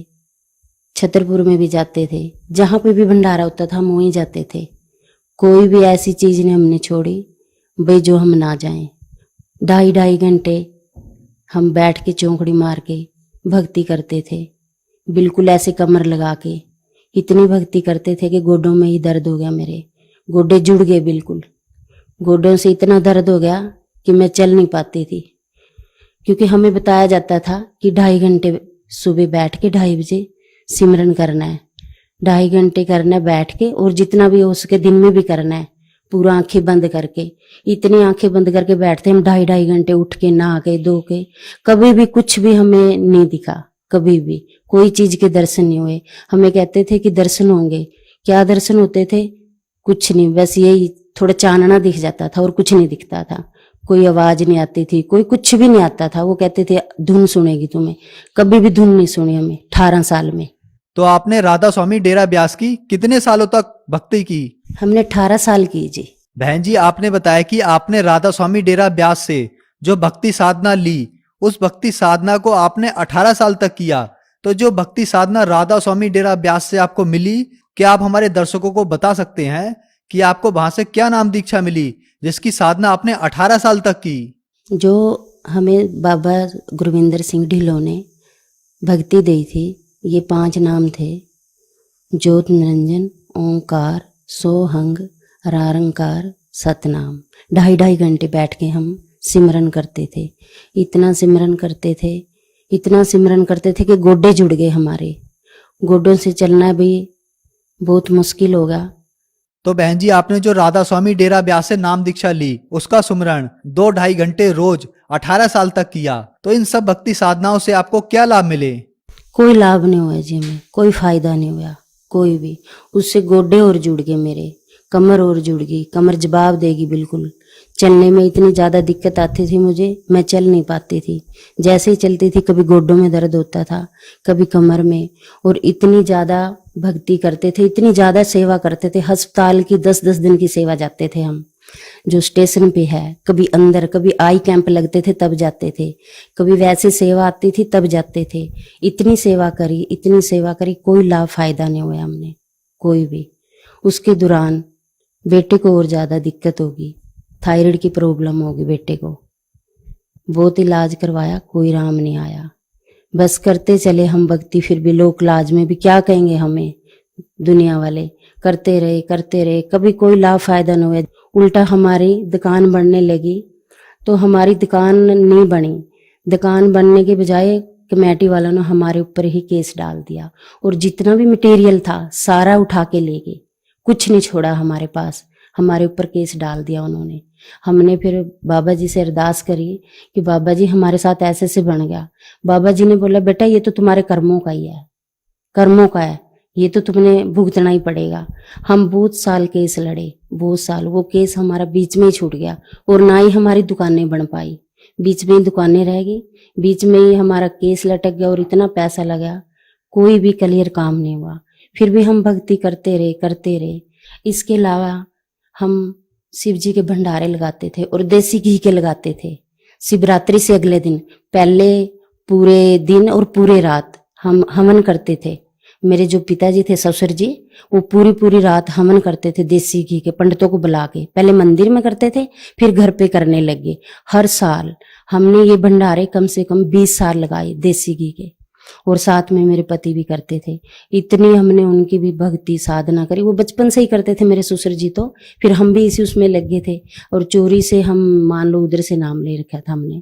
छतरपुर में भी जाते थे, जहाँ पे भी भंडारा होता था हम वहीं जाते थे। कोई भी ऐसी चीज़ नहीं हमने छोड़ी भाई जो हम ना जाएं। 2.5 घंटे हम बैठ के चौंकड़ी मार के भक्ति करते थे, बिल्कुल ऐसे कमर लगा के। इतनी भक्ति करते थे कि गोडों में ही दर्द हो गया, मेरे गोडे जुड़ गए बिल्कुल। गोडों से इतना दर्द हो गया कि मैं चल नहीं पाती थी, क्योंकि हमें बताया जाता था कि 2.5 घंटे सुबह बैठ के 2:30 बजे सिमरन करना है। 2.5 घंटे करना है बैठ के, और जितना भी हो सके दिन में भी करना है पूरा आंखें बंद करके। इतनी आंखें बंद करके बैठते हम 2.5 घंटे, उठ के नहा के धो के। कभी भी कुछ भी हमें नहीं दिखा, कभी भी कोई चीज के दर्शन नहीं हुए। हमें कहते थे कि दर्शन होंगे, क्या दर्शन होते थे? कुछ नहीं, बस यही थोड़ा चानना दिख जाता था और कुछ नहीं दिखता था। कोई आवाज नहीं आती थी, कोई कुछ भी नहीं आता था। वो कहते थे धुन सुनेगी तुम्हें, कभी भी धुन नहीं सुनी हमें 18 साल में। तो आपने राधा स्वामी डेरा ब्यास की कितने सालों तक भक्ति की? हमने 18 साल की जी। बहन जी आपने बताया कि आपने राधा स्वामी डेरा ब्यास से जो भक्ति साधना ली, उस भक्ति साधना को आपने 18 साल तक किया। तो जो भक्ति साधना राधा स्वामी डेरा ब्यास से आपको मिली, क्या आप हमारे दर्शकों को बता सकते हैं कि आपको वहां से क्या नाम दीक्षा मिली जिसकी साधना आपने 18 साल तक की? जो हमें बाबा गुरविंदर सिंह ढिल्लों ने भक्ति दी थी, ये 5 नाम थे: ज्योत निरंजन, ओंकार, सोहंग, रारंकार, सतनाम। 2.5 घंटे बैठ के हम सिमरन करते थे। इतना सिमरन करते थे, इतना सिमरन करते थे कि गोडे जुड़ गए हमारे, गोडों से चलना भी बहुत मुश्किल होगा। तो बहन जी, आपने जो राधा स्वामी डेरा ब्यास से नाम दीक्षा ली, उसका सुमरण 2-2.5 घंटे रोज 18 साल तक किया, तो इन सब भक्ति साधनाओं से आपको क्या लाभ मिले? कोई लाभ नहीं हुआ जी, हमें कोई फायदा नहीं हुआ कोई भी। उससे गोडे और जुड़ गए मेरे, कमर और जुड़ गई, कमर जवाब देगी बिल्कुल। चलने में इतनी ज्यादा दिक्कत आती थी मुझे, मैं चल नहीं पाती थी। जैसे ही चलती थी कभी गोडों में दर्द होता था, कभी कमर में। और इतनी ज्यादा भक्ति करते थे, इतनी ज्यादा सेवा करते थे, अस्पताल की 10-10 दिन की सेवा जाते थे हम, जो स्टेशन पे है। कभी अंदर, कभी आई कैंप लगते थे तब जाते थे, कभी वैसे सेवा आती थी तब जाते थे। इतनी सेवा करी, इतनी सेवा करी, कोई लाभ फायदा नहीं हुआ हमने कोई भी। उसके दौरान बेटे को और ज्यादा दिक्कत होगी, थायराइड की प्रॉब्लम होगी बेटे को। बहुत इलाज करवाया, कोई राम नहीं आया। बस करते चले हम भक्ति, फिर भी लोक लाज में भी क्या कहेंगे हमें दुनिया वाले। करते रहे, कभी कोई लाभ फायदा नहीं हुआ। उल्टा हमारी दुकान बढ़ने लगी तो हमारी दुकान नहीं बनी। दुकान बनने के बजाय कमेटी वालों ने हमारे ऊपर ही केस डाल दिया, और जितना भी मटेरियल था सारा उठा के ले गए, कुछ नहीं छोड़ा हमारे पास। हमारे ऊपर केस डाल दिया उन्होंने। हमने फिर बाबा जी से अरदास करी कि बाबा जी हमारे साथ ऐसे से बन गया। बाबा जी ने बोला, बेटा ये तो तुम्हारे कर्मों का ही है, कर्मों का है, ये तो तुमने भुगतना ही पड़ेगा। हम बहुत साल केस लड़े, बहुत साल। वो केस हमारा बीच में ही छूट गया, और ना ही हमारी दुकानें बन पाई, बीच में ही दुकानें रह गई, बीच में ही हमारा केस लटक गया, और इतना पैसा लगा, कोई भी क्लियर काम नहीं हुआ। फिर भी हम भक्ति करते रहे। इसके अलावा हम शिव जी के भंडारे लगाते थे, और देसी घी के लगाते थे। शिवरात्रि से अगले दिन पहले पूरे दिन और पूरे रात हम हवन करते थे। मेरे जो पिताजी थे, ससुर जी, वो पूरी रात हवन करते थे देसी घी के, पंडितों को बुला के। पहले मंदिर में करते थे, फिर घर पे करने लगे। हर साल हमने ये भंडारे कम से कम 20 साल लगाए देसी घी के, और साथ में मेरे पति भी करते थे। इतनी हमने उनकी भी भक्ति साधना करी। वो बचपन से ही करते थे मेरे ससुर जी, तो फिर हम भी इसी उसमें लगे थे, और चोरी से हम मान लो उधर से नाम ले रखा था हमने।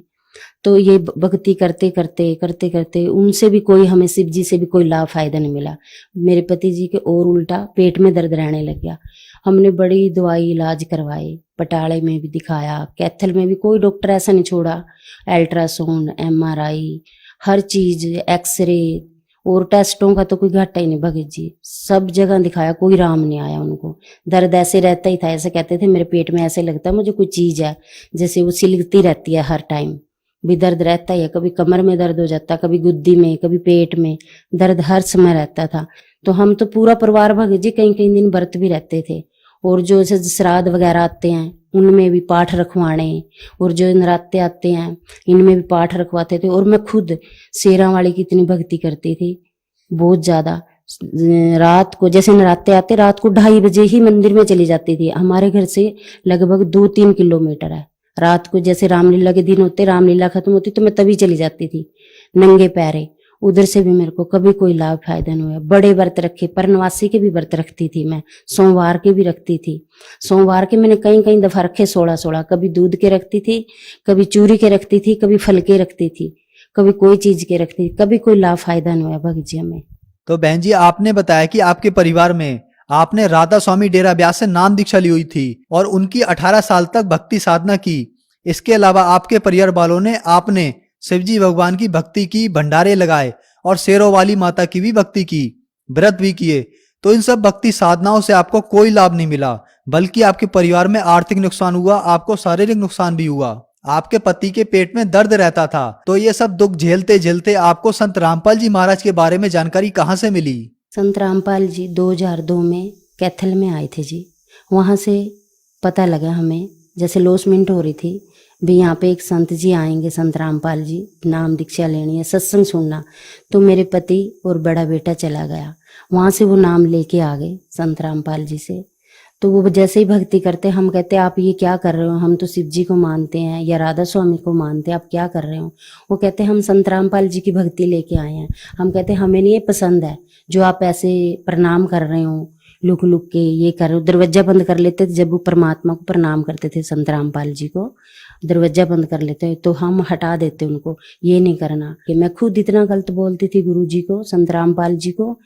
तो ये भक्ति करते उनसे भी कोई, हमें शिव जी से भी कोई लाभ फायदा नहीं मिला। मेरे पति जी के और उल्टा पेट में दर्द रहने लग गया। हमने बड़ी दवाई इलाज करवाए, पटाले में भी दिखाया, कैथल में भी, कोई डॉक्टर ऐसा नहीं छोड़ा। अल्ट्रासाउंड, MRI, हर चीज, एक्सरे और टेस्टों का तो कोई घाटा ही नहीं भगत जी। सब जगह दिखाया, कोई राम नहीं आया उनको। दर्द ऐसे रहता ही था, ऐसे कहते थे मेरे पेट में ऐसे लगता है मुझे कोई चीज है, जैसे वो सिलगती रहती है हर टाइम। भी दर्द रहता ही है, कभी कमर में दर्द हो जाता, कभी गुद्दी में, कभी पेट में दर्द हर समय रहता था। तो हम तो पूरा परिवार भगत जी कई दिन व्रत भी रहते थे, और जो जैसे श्राद्ध वगैरह आते हैं उनमें भी पाठ रखवाने, और जो नराते आते हैं इनमें भी पाठ रखवाते थे। और मैं खुद शेरा वाली की इतनी भक्ति करती थी, बहुत ज्यादा। रात को जैसे नराते आते, रात को 2:30 बजे ही मंदिर में चली जाती थी। हमारे घर से लगभग 2-3 किलोमीटर है। रात को जैसे रामलीला के दिन होते, रामलीला खत्म होती तो मैं तभी चली जाती थी नंगे पैरे। उधर से भी मेरे को कभी कोई लाभ फायदा नहीं हुआ। बड़े व्रत रखे, परनवासी के भी व्रत रखती थी मैं, सोमवार के भी रखती थी। सोमवार के मैंने कई दफा रखे, 16-16। कभी दूध के रखती थी, कभी चूरी के रखती थी, कभी फल के रखती थी, कभी कोई चीज के रखती थी। कभी कोई लाभ फायदा नहीं हुआ भगत जी हमें। तो बहन जी, आपने बताया कि आपके परिवार में आपने राधा स्वामी डेरा ब्यास से नाम दीक्षा ली हुई थी और उनकी 18 साल तक भक्ति साधना की। इसके अलावा आपके परिवार वालों ने आपने शिवजी भगवान की भक्ति की, भंडारे लगाए और शेरों वाली माता की भी भक्ति की, व्रत भी किए। तो इन सब भक्ति साधनाओं से आपको कोई लाभ नहीं मिला, बल्कि आपके परिवार में आर्थिक नुकसान हुआ, आपको शारीरिक नुकसान भी हुआ। आपके पति के पेट में दर्द रहता था। तो ये सब दुख झेलते झेलते आपको संत रामपाल जी महाराज के बारे में जानकारी कहाँ से मिली? संत रामपाल जी 2002 में कैथल में आए थे जी। वहां से पता लगा हमें, जैसे लॉसमेंट हो रही थी भी, यहाँ पे एक संत जी आएंगे, संत रामपाल जी, नाम दीक्षा लेनी है, सत्संग सुनना। तो मेरे पति और बड़ा बेटा चला गया, वहां से वो नाम लेके आ गए संत रामपाल जी से। तो वो जैसे ही भक्ति करते, हम कहते आप ये क्या कर रहे हो, हम तो शिव जी को मानते हैं या राधा स्वामी को मानते हैं, आप क्या कर रहे हो? वो कहते हम संत रामपाल जी की भक्ति लेके आए हैं। हम कहते हमें नहीं ये पसंद है जो आप ऐसे प्रणाम कर रहे हो, लुक के ये कर रहे हो। दरवाजा बंद कर लेते थे जब वो परमात्मा को प्रणाम करते थे, संत रामपाल जी को। दरवाजा बंद कर लेते, तो हम हटा देते उनको, ये नहीं करना। कि मैं खुद इतना गलत बोलती थी गुरु जी को, संत रामपाल जी को,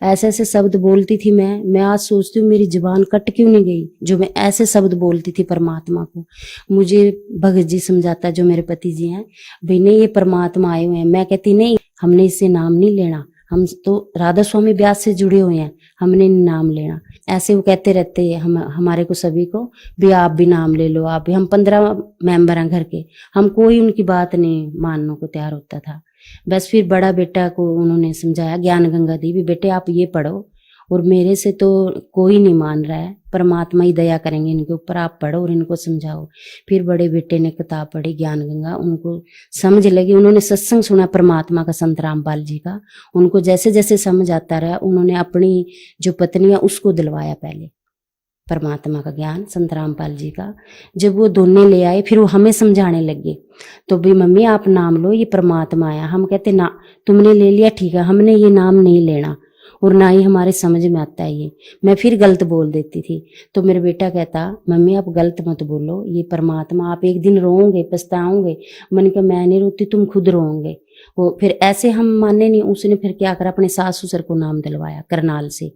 ऐसे ऐसे शब्द बोलती थी। मैं आज सोचती हूँ मेरी जुबान कट क्यों नहीं गई, जो मैं ऐसे शब्द बोलती थी परमात्मा को। मुझे भगत जी समझाता, जो मेरे पति जी हैं, भाई नहीं ये परमात्मा आए हुए हैं। मैं कहती नहीं, हमने इससे नाम नहीं लेना, हम तो राधा स्वामी व्यास से जुड़े हुए हैं, हमने नाम लेना। ऐसे वो कहते रहते हैं हमारे को, सभी को भी, आप भी नाम ले लो, आप भी। हम 15 मेंबर हैं घर के, हम कोई उनकी बात नहीं मानने को तैयार होता था। बस फिर बड़ा बेटा को उन्होंने समझाया, ज्ञान गंगा दी, भी बेटे आप ये पढ़ो, और मेरे से तो कोई नहीं मान रहा है, परमात्मा ही दया करेंगे इनके ऊपर, आप पढ़ो और इनको समझाओ। फिर बड़े बेटे ने किताब पढ़ी ज्ञान गंगा, उनको समझ लगी। उन्होंने सत्संग सुना परमात्मा का, संत रामपाल जी का, उनको जैसे जैसे समझ आता रहा, उन्होंने अपनी जो पत्नी है उसको दिलवाया पहले परमात्मा का ज्ञान, संत रामपाल जी का। जब वो दोनों ले आए, फिर वो हमें समझाने लगे, तो भी मम्मी आप नाम लो, ये परमात्मा आया। हम कहते ना, तुमने ले लिया ठीक है, हमने ये नाम नहीं लेना, और ना ही हमारे समझ में आता है ये। मैं फिर गलत बोल देती थी, तो मेरा बेटा कहता, मम्मी आप गलत मत बोलो, ये परमात्मा, आप एक दिन रोओगे, पछताओगे। मैंने कहा मैं नहीं रोती, तुम खुद रोओगे। वो फिर ऐसे हम माने नहीं। उसने फिर क्या करा, अपने सास ससुर को नाम दिलवाया करनाल से,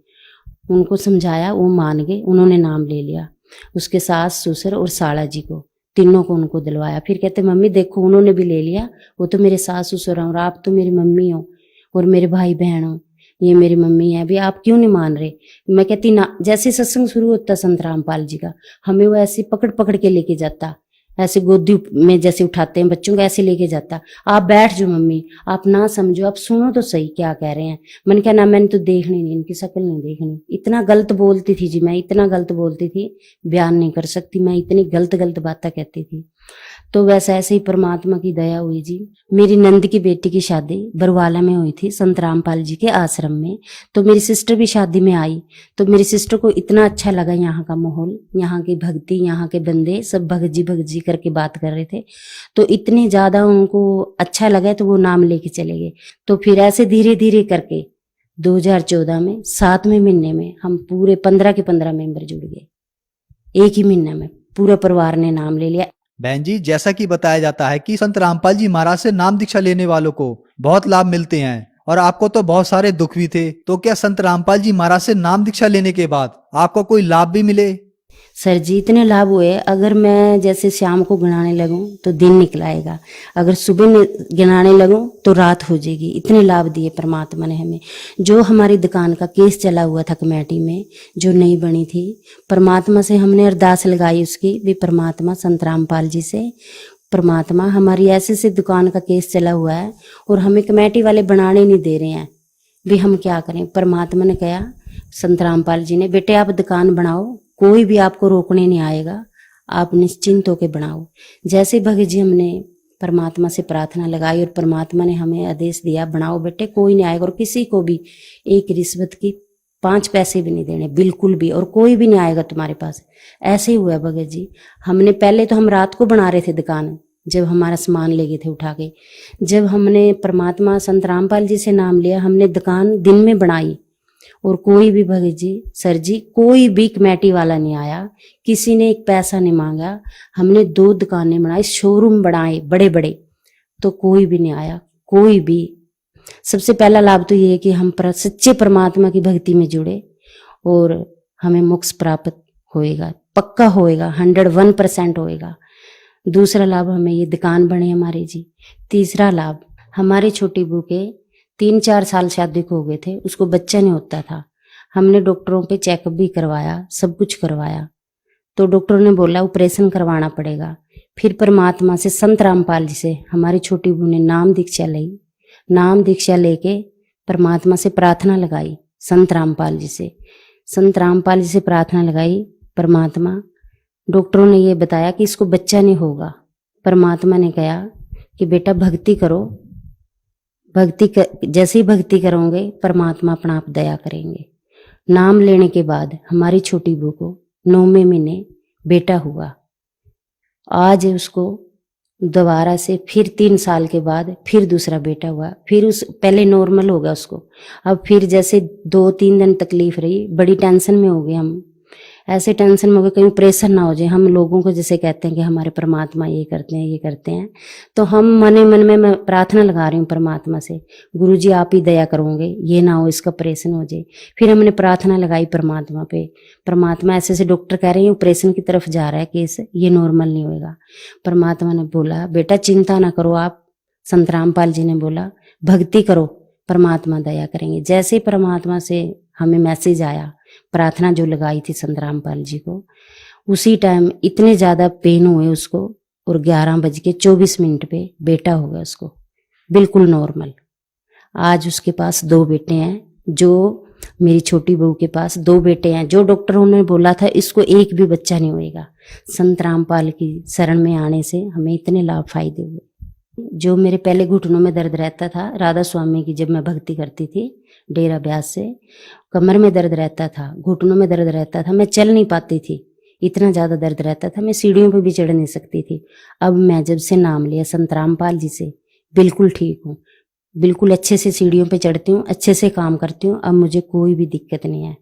उनको समझाया, वो मान गए, उन्होंने नाम ले लिया। उसके सास ससुर और साला जी को, तीनों को उनको दिलवाया। फिर कहते मम्मी देखो उन्होंने भी ले लिया, वो तो मेरे सास ससुर हैं, और आप तो मेरी मम्मी हो और मेरे भाई बहन हो, ये मेरी मम्मी है, अभी आप क्यों नहीं मान रहे। मैं कहती ना, जैसे सत्संग शुरू होता संत रामपाल जी का, हमें वो ऐसे पकड़ पकड़ के लेके जाता, ऐसे गोदी में जैसे उठाते हैं बच्चों को, ऐसे लेके जाता, आप बैठ जाओ मम्मी, आप ना समझो, आप सुनो तो सही क्या कह रहे हैं। मैंने कहा ना, मैंने तो देखनी नहीं, इनकी शक्ल नहीं देखनी। इतना गलत बोलती थी जी मैं, इतना गलत बोलती थी, बयान नहीं कर सकती, मैं इतनी गलत गलत बातें कहती थी। तो वैसे ऐसे ही परमात्मा की दया हुई जी। मेरी नंद की बेटी की शादी बरवाला में हुई थी, संत रामपाल जी के आश्रम में। तो मेरी सिस्टर भी शादी में आई, तो मेरी सिस्टर को इतना अच्छा लगा यहाँ का माहौल, यहाँ की भक्ति, यहाँ के बंदे सब भगत जी करके बात कर रहे थे, तो इतने ज्यादा उनको अच्छा लगा, तो वो नाम लेके चले गए। तो फिर ऐसे धीरे धीरे करके 2014 में 7वें महीने में हम पूरे 15 के 15 मेंबर जुड़ गए। एक ही महीने में पूरा परिवार ने नाम ले लिया। बहन जी, जैसा कि बताया जाता है कि संत रामपाल जी महाराज से नाम दीक्षा लेने वालों को बहुत लाभ मिलते हैं, और आपको तो बहुत सारे दुख भी थे, तो क्या संत रामपाल जी महाराज से नाम दीक्षा लेने के बाद आपको कोई लाभ भी मिले? सर जी इतने लाभ हुए, अगर मैं जैसे शाम को गिनाने लगूं तो दिन निकल आएगा, अगर सुबह गिनाने लगूं तो रात हो जाएगी। इतने लाभ दिए परमात्मा ने हमें। जो हमारी दुकान का केस चला हुआ था कमेटी में, जो नहीं बनी थी, परमात्मा से हमने अरदास लगाई उसकी भी, परमात्मा संत रामपाल जी से, परमात्मा हमारी ऐसे से दुकान का केस चला हुआ है और हमें कमेटी वाले बनाने नहीं दे रहे हैं, भी हम क्या करें। परमात्मा ने कहा, संत रामपाल जी ने, बेटे आप दुकान बनाओ, कोई भी आपको रोकने नहीं आएगा, आप निश्चिंत होकर बनाओ। जैसे भगत जी हमने परमात्मा से प्रार्थना लगाई और परमात्मा ने हमें आदेश दिया, बनाओ बेटे, कोई नहीं आएगा, और किसी को भी एक रिश्वत की 5 पैसे भी नहीं देने, बिल्कुल भी, और कोई भी नहीं आएगा तुम्हारे पास। ऐसे ही हुआ भगत जी। हमने पहले तो हम रात को बना रहे थे दुकान, जब हमारा सामान ले गए थे उठा के। जब हमने परमात्मा संत रामपाल जी से नाम लिया, हमने दुकान दिन में बनाई, और कोई भी भगत जी, सर जी, कोई भी कमेटी वाला नहीं आया, किसी ने एक पैसा नहीं मांगा। हमने 2 दुकानें बनाई, शोरूम बनाए बड़े बड़े, तो कोई भी नहीं आया, कोई भी। सबसे पहला लाभ तो ये है कि हम सच्चे परमात्मा की भक्ति में जुड़े और हमें मोक्ष प्राप्त होएगा, पक्का होएगा, 101% होएगा। दूसरा लाभ हमें ये दुकान बने हमारी जी। तीसरा लाभ, हमारी छोटी बहू के 3-4 साल शादी को हो गए थे, उसको बच्चा नहीं होता था। हमने डॉक्टरों पे चेकअप भी करवाया, सब कुछ करवाया, तो डॉक्टर ने बोला ऑपरेशन करवाना पड़ेगा। फिर परमात्मा से संत रामपाल जी से हमारी छोटी बहू ने नाम दीक्षा ली। नाम दीक्षा लेके परमात्मा से प्रार्थना लगाई, संत रामपाल जी से, संत रामपाल जी से प्रार्थना लगाई। परमात्मा, डॉक्टरों ने ये बताया कि इसको बच्चा नहीं होगा। परमात्मा ने कहा कि बेटा भक्ति करो, जैसे ही भक्ति करोगे परमात्मा अपना आप दया करेंगे। नाम लेने के बाद हमारी छोटी बहू को 9वें महीने बेटा हुआ। आज उसको दोबारा से फिर 3 साल के बाद फिर दूसरा बेटा हुआ। फिर उस पहले नॉर्मल होगा उसको, अब फिर जैसे 2-3 दिन तकलीफ रही, बड़ी टेंशन में हो गए हम ऐसे टेंशन में हो गए कहीं प्रेशर ना हो जाए। हम लोगों को जैसे कहते हैं कि हमारे परमात्मा ये करते हैं, तो हम मन में मैं प्रार्थना लगा रही हूँ परमात्मा से, गुरु जी आप ही दया करोगे, ये ना हो इसका ऑपरेशन हो जाए। फिर हमने प्रार्थना लगाई परमात्मा पे, परमात्मा ऐसे ऐसे डॉक्टर कह रहे हैं ऑपरेशन की तरफ जा रहा है केस, ये नॉर्मल नहीं होएगा। परमात्मा ने बोला बेटा चिंता ना करो आप, संत रामपाल जी ने बोला भक्ति करो, परमात्मा दया करेंगे। जैसे ही परमात्मा से हमें मैसेज आया, प्रार्थना जो लगाई थी संत रामपाल जी को, उसी टाइम इतने ज्यादा पेन हुए उसको, और 11:24 पे बेटा हो गया उसको, बिल्कुल नॉर्मल। आज उसके पास 2 बेटे हैं, जो मेरी छोटी बहू के पास 2 बेटे हैं। जो डॉक्टरों ने बोला था इसको एक भी बच्चा नहीं होएगा, संत रामपाल की शरण में आने से हमें इतने लाभ फायदे हुए। जो मेरे पहले घुटनों में दर्द रहता था, राधा स्वामी की जब मैं भक्ति करती थी डेरा ब्यास से, कमर में दर्द रहता था, घुटनों में दर्द रहता था, मैं चल नहीं पाती थी, इतना ज़्यादा दर्द रहता था, मैं सीढ़ियों पे भी चढ़ नहीं सकती थी। अब मैं जब से नाम लिया संत रामपाल जी से, बिल्कुल ठीक हूँ, बिल्कुल अच्छे से सीढ़ियों पे चढ़ती हूँ, अच्छे से काम करती हूँ। अब मुझे कोई भी दिक्कत नहीं है,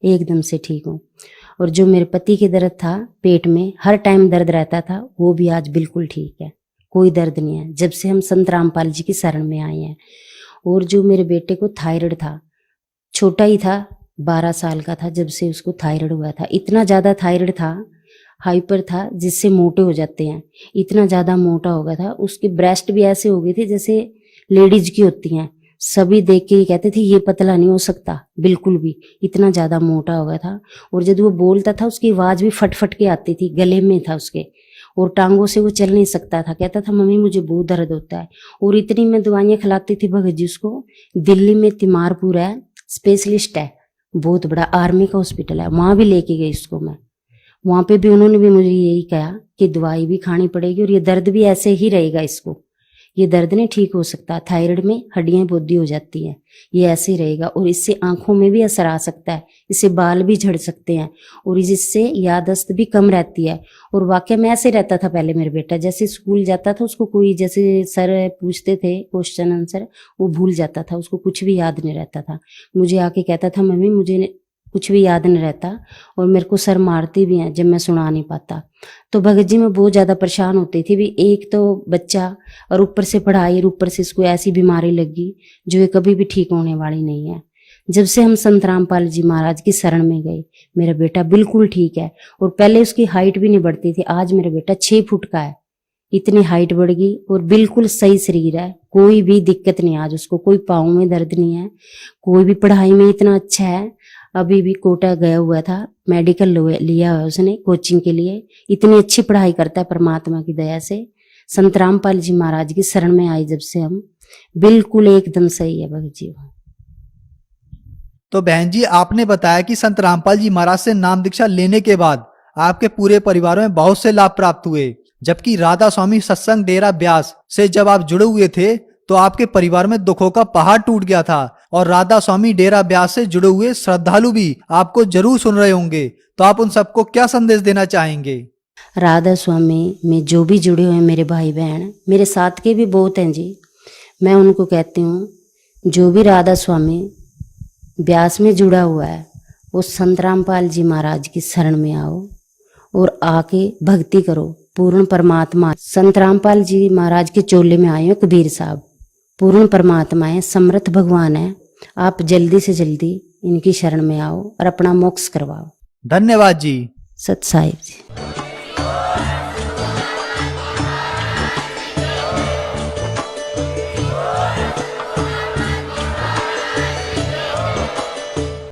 एकदम से ठीक हूँ। और जो मेरे पति के दर्द था पेट में, हर टाइम दर्द रहता था, वो भी आज बिल्कुल ठीक है, कोई दर्द नहीं है जब से हम संत रामपाल जी की शरण में आए हैं। और जो मेरे बेटे को थायराइड था, छोटा ही था, 12 साल का था जब से उसको थायराइड हुआ था। इतना ज़्यादा थायराइड था, हाइपर था, जिससे मोटे हो जाते हैं, इतना ज़्यादा मोटा हो गया था। उसकी ब्रेस्ट भी ऐसे हो गई थी जैसे लेडीज की होती हैं, सभी देख के कहते थे ये पतला नहीं हो सकता बिल्कुल भी, इतना ज़्यादा मोटा हो गया था। और जब वो बोलता था उसकी आवाज़ भी फट फट के आती थी, गले में था उसके, और टांगों से वो चल नहीं सकता था। कहता था मम्मी मुझे बहुत दर्द होता है। और इतनी मैं दवाइयाँ खिलाती थी भगत जी उसको। दिल्ली में तिमारपुर है, स्पेशलिस्ट है, बहुत बड़ा आर्मी का हॉस्पिटल है, वहाँ भी लेके गई उसको मैं। वहाँ पे भी उन्होंने भी मुझे यही कहा कि दवाई भी खानी पड़ेगी और ये दर्द भी ऐसे ही रहेगा, इसको ये दर्द नहीं ठीक हो सकता, थायराइड में हड्डियां बोदी हो जाती हैं, ये ऐसे ही रहेगा। और इससे आंखों में भी असर आ सकता है, इससे बाल भी झड़ सकते हैं, और इससे याददाश्त भी कम रहती है। और वाकई में ऐसे रहता था पहले मेरा बेटा, जैसे स्कूल जाता था उसको कोई जैसे सर पूछते थे क्वेश्चन आंसर, वो भूल जाता था, उसको कुछ भी याद नहीं रहता था। मुझे आके कहता था मम्मी मुझे कुछ भी याद नहीं रहता, और मेरे को सर मारती भी हैं जब मैं सुना नहीं पाता। तो भगत जी मैं बहुत ज़्यादा परेशान होती थी भी, एक तो बच्चा और ऊपर से पढ़ाई और ऊपर से इसको ऐसी बीमारी लगी जो ये कभी भी ठीक होने वाली नहीं है। जब से हम संत रामपाल जी महाराज की शरण में गए, मेरा बेटा बिल्कुल ठीक है। और पहले उसकी हाइट भी नहीं बढ़ती थी, आज मेरा बेटा 6 फुट का है, इतनी हाइट बढ़ गई और बिल्कुल सही शरीर है, कोई भी दिक्कत नहीं आज उसको, कोई पाँव में दर्द नहीं है, कोई भी पढ़ाई में इतना अच्छा है। अभी भी कोटा गया हुआ था, मेडिकल लिया हुआ उसने कोचिंग के लिए, इतनी अच्छी पढ़ाई करता है परमात्मा की दया से। संत रामपाल जी महाराज की शरण में आई जब से हम, बिल्कुल एकदम सही है भगत जी। तो बहन जी आपने बताया कि संत रामपाल जी महाराज से नाम दीक्षा लेने के बाद आपके पूरे परिवार में बहुत से लाभ प्राप्त हुए, जबकि राधा स्वामी सत्संग डेरा ब्यास से जब आप जुड़े हुए थे तो आपके परिवार में दुखों का पहाड़ टूट गया था। और राधा स्वामी डेरा ब्यास से जुड़े हुए श्रद्धालु भी आपको जरूर सुन रहे होंगे, तो आप उन सबको क्या संदेश देना चाहेंगे? राधा स्वामी में जो भी जुड़े हुए मेरे भाई बहन, मेरे साथ के भी बहुत हैं जी, मैं उनको कहती हूँ जो भी राधा स्वामी ब्यास में जुड़ा हुआ है वो संत रामपाल जी महाराज की शरण में आओ और आके भक्ति करो। पूर्ण परमात्मा संत रामपाल जी महाराज के चोले में आए हो कबीर साहब, पूर्ण परमात्मा है, समर्थ भगवान है। आप जल्दी से जल्दी इनकी शरण में आओ और अपना मोक्ष करवाओ। धन्यवाद जी। सत साहिब जी।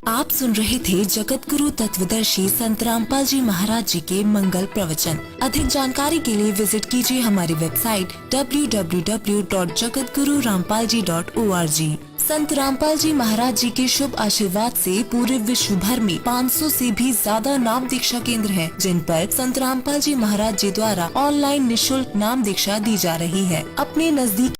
आप सुन रहे थे जगत गुरु तत्वदर्शी संत रामपाल जी महाराज जी के मंगल प्रवचन। अधिक जानकारी के लिए विजिट कीजिए हमारी वेबसाइट www.jagatgururampalji.org। संत रामपाल जी महाराज जी के शुभ आशीर्वाद से पूरे विश्व भर में 500 से भी ज्यादा नाम दीक्षा केंद्र हैं, जिन पर संत रामपाल जी महाराज जी द्वारा ऑनलाइन निशुल्क नाम दीक्षा दी जा रही है। अपने नजदीक